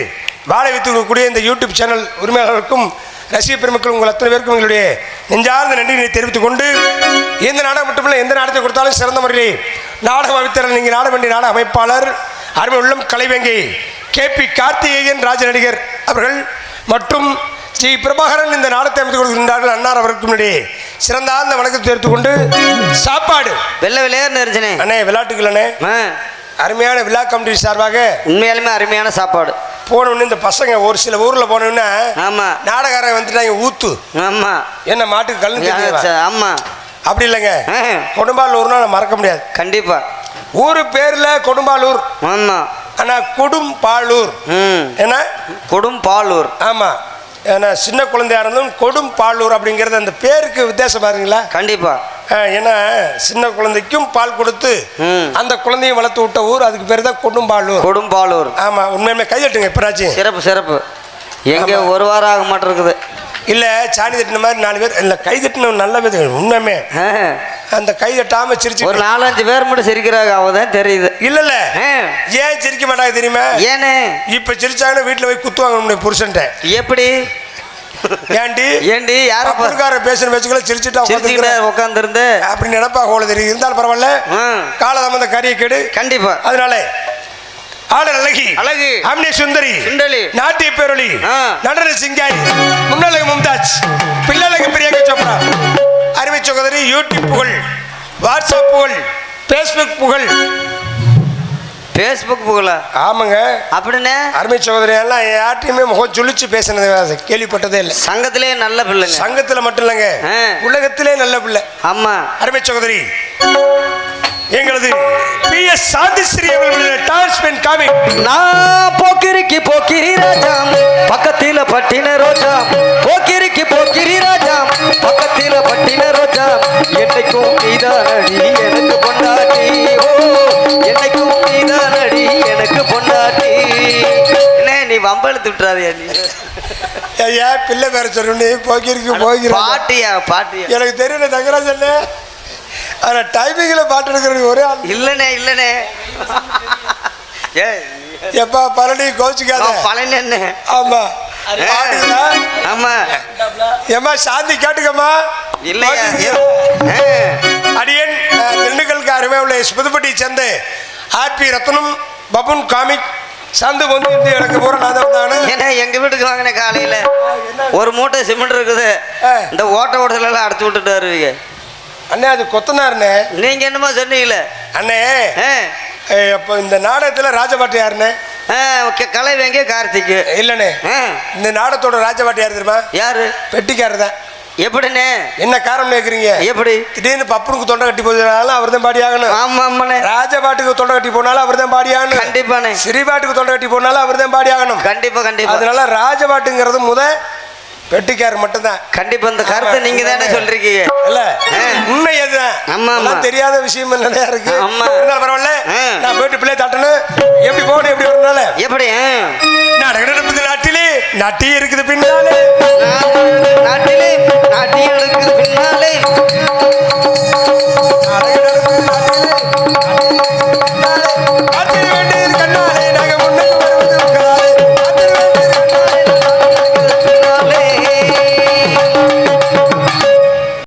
கூடிய இந்த யூடியூப் சேனல் உரிமையாளர்களுக்கும் ரசிக பெருமக்கள் உங்கள் அத்தனை பேருக்கும் எங்களுடைய நெஞ்சார்ந்த நன்றியை தெரிவித்துக் கொண்டு, எந்த நாடகம் மட்டுமல்ல எந்த நாடகத்தை கொடுத்தாலும் சிறந்த முறையிலே நாடகம் அமைத்தர் நீங்கள் நாட வேண்டிய நாடக அமைப்பாளர் அருமை உள்ளம் கலைவேங்கை KP கார்த்திகேயன் ராஜ நடிகர் அவர்கள் மற்றும் ஸ்ரீ பிரபாகரன் இந்த நாடகத்தை அமைத்துக் கொடுக்கின்றார்கள். அன்னார் அவர்களுக்கும் சிறந்த ஆழ்ந்த வணக்கத்தை எடுத்துக்கொண்டு சாப்பாடு அண்ணே விளையாட்டுகள் அண்ணே அருமையான விழா கமிட்டி சார்பாக உண்மையாலுமே அருமையான சாப்பாடு போனோன்னு இந்த பசங்க ஒரு சில ஊர்ல போனோன்னா ஆமா நாடகாரன் வந்துட்டாங்க ஊத்து. ஆமா. என்ன மாட்டுக்கு கல்லு? ஆமா. அப்படி இல்லைங்க, கொடும்பாலூர்னா மறக்க முடியாது. கண்டிப்பா ஊரு பேர்ல கொடும்பாலூர். ஆமா. ஆனா கொடும்பாலூர் என்ன கொடும்பாலூர். ஆமா. ஏன்னா சின்ன குழந்தையா இருந்தும் கொடும்பாலூர் அப்படிங்கிறது அந்த பேருக்கு வித்தியாசம் பாருங்களா? கண்டிப்பா. ஏன்னா சின்ன குழந்தைக்கும் பால் கொடுத்து அந்த குழந்தையும் வளர்த்து விட்ட ஊர், அதுக்கு பேர் தான் கொடும்பாலூர். ஆமா. உண்மையுமே கைதட்டுங்க எப்பராச்சும். சிறப்பு. எங்க ஒரு வாரம் ஆக மாட்டிருக்குது. இல்ல சாணி தட்டின மாதிரி 4 பேர் இல்ல கை தட்டின நல்ல பேர். உண்மையுமே அந்த கை தட்டாம சிரிச்சு ஒரு 4-5 பேர் மட்டும் சிரிக்கிறாங்க, அவதான் தெரியுது. இல்ல ஏன் சிரிக்க மாட்டாங்க தெரியுமா? ஏன்னு இப்ப சிரிச்சாங்கன்னா வீட்டுல போய் குத்துவாங்க புருஷன்ட்ட. எப்படி? ஏண்டி யார பொறுக்கார பேசுற பேச்சுக்களை சிரிச்சுட்டா உட்காந்துருந்து அப்படி நினைப்பா போல தெரியும். இருந்தாலும் பரவாயில்ல, காலதாம அந்த கறியை கேடு. கண்டிப்பா. அதனால ஆடல் அழகி அம்னி சுந்தரி நாட்டிய பேரொளி நடன சிங்காரி முன்னழகு மும்தாஜ் பிள்ளழகு பிரியங்கா சோப்ரா அருமை சகோதரி யூடியூப் புகழ், வாட்ஸ்அப் புகழ், பேஸ்புக் புகழா? ஆமாங்க. அப்படின்னு அருமை சகோதரி எல்லாம் யார்ட்டையுமே முகம் சொல்லிச்சு பேசினது கேள்விப்பட்டதே இல்லை. சங்கத்திலே நல்ல பிள்ளை. சங்கத்துல மட்டும் இல்லைங்க, உலகத்திலே நல்ல பிள்ளை. ஆமா. அருமை சகோதரி எங்களது PS சாந்திஸ்ரீ அவர்களுடைய டான்ஸ்மென்ட் காமிக் நான் போக்கிரி ராஜா பக்கத்தில பட்டின ரோஜா போக்கிரி ராஜா பக்கத்தில பட்டின ரோஜா என்னைக்கும் நீதானடி எனக்கு பொண்டாட்டி. ஓ என்னைக்கும் நீதானடி எனக்கு பொண்டாட்டி. என்ன நீ வம்பெழுத்து விட்டுறாதே நீ? ஐயா பிள்ளை பேர சொல்லி போக்கிரி பாட்டியா எனக்கு தெரியல தங்கராஜ் என்ன. ஆனா டைமிங்ல பாட்டு எடுக்கிறது ஒரே இல்லனே எப்பா பழனி கோச்சுக்காத. பழனி என்ன? ஆமா ஆமா. ஏமா சாந்தி கேட்டுக்கம்மா. இல்ல அடியன் திண்டுக்கலுக்கு அருமை உள்ள புதுப்பட்டி சேர்ந்த RP ரத்னம் பபுன் காமிக் சந்து வந்து எனக்கு போற நான் ஏன்னா எங்க வீட்டுக்கு வாங்கின காலையில ஒரு மூட்டை சிமெண்ட் இருக்குது, இந்த ஓட்டத்துல எல்லாம் அடைச்சு விட்டுட்டு வருவீங்க. அண்ணே அது கொத்தனாருண்ணே. நீங்க என்னமோ சொன்னீங்களே அண்ணே. அப்ப இந்த நாடகத்துல ராஜபாட்டு யாருண்ணே? கலைவேங்க கார்த்திக். இல்லண்ணே, இந்த நாடகத்தோட ராஜபாட்டு யாரு தெரியுமா? யாரு? பெட்டிக்காரர் தான். எப்படிண்ணே? என்ன காரணம் கேக்குறீங்க? எப்படி திடீர்னு பப்பனுக்கு தொண்டை கட்டி போனாலும் அவர் தான் பாடி ஆகணும். ஆமாண்ணே. ராஜபாட்டுக்கு தொண்டை கட்டி போனாலும் அவர் தான் பாடி ஆகணும். கண்டிப்பாண்ணே. சிறிபாட்டுக்கு தொண்டை கட்டி போனாலும் அவர் தான் பாடி ஆகணும். கண்டிப்பா. அதனால ராஜபாட்டுங்கிறது பெட்டிக்காரர் மட்டும்தான். கண்டிப்பா. இந்த கருத்தை நீங்க தானே சொல்றீங்க. இல்ல உண்மை எதுதான். ஆமா. தெரியாத விஷயம் நிறைய இருக்கு. பரவாயில்ல, நான் போயிட்டு பிள்ளை தட்டணும். எப்படி போகணும், எப்படி வரனால எப்படி நாட்டிலே நாட்டியம் இருக்குது பின்னாலே, நாட்டிலே நாட்டியம் இருக்குது பின்னாலே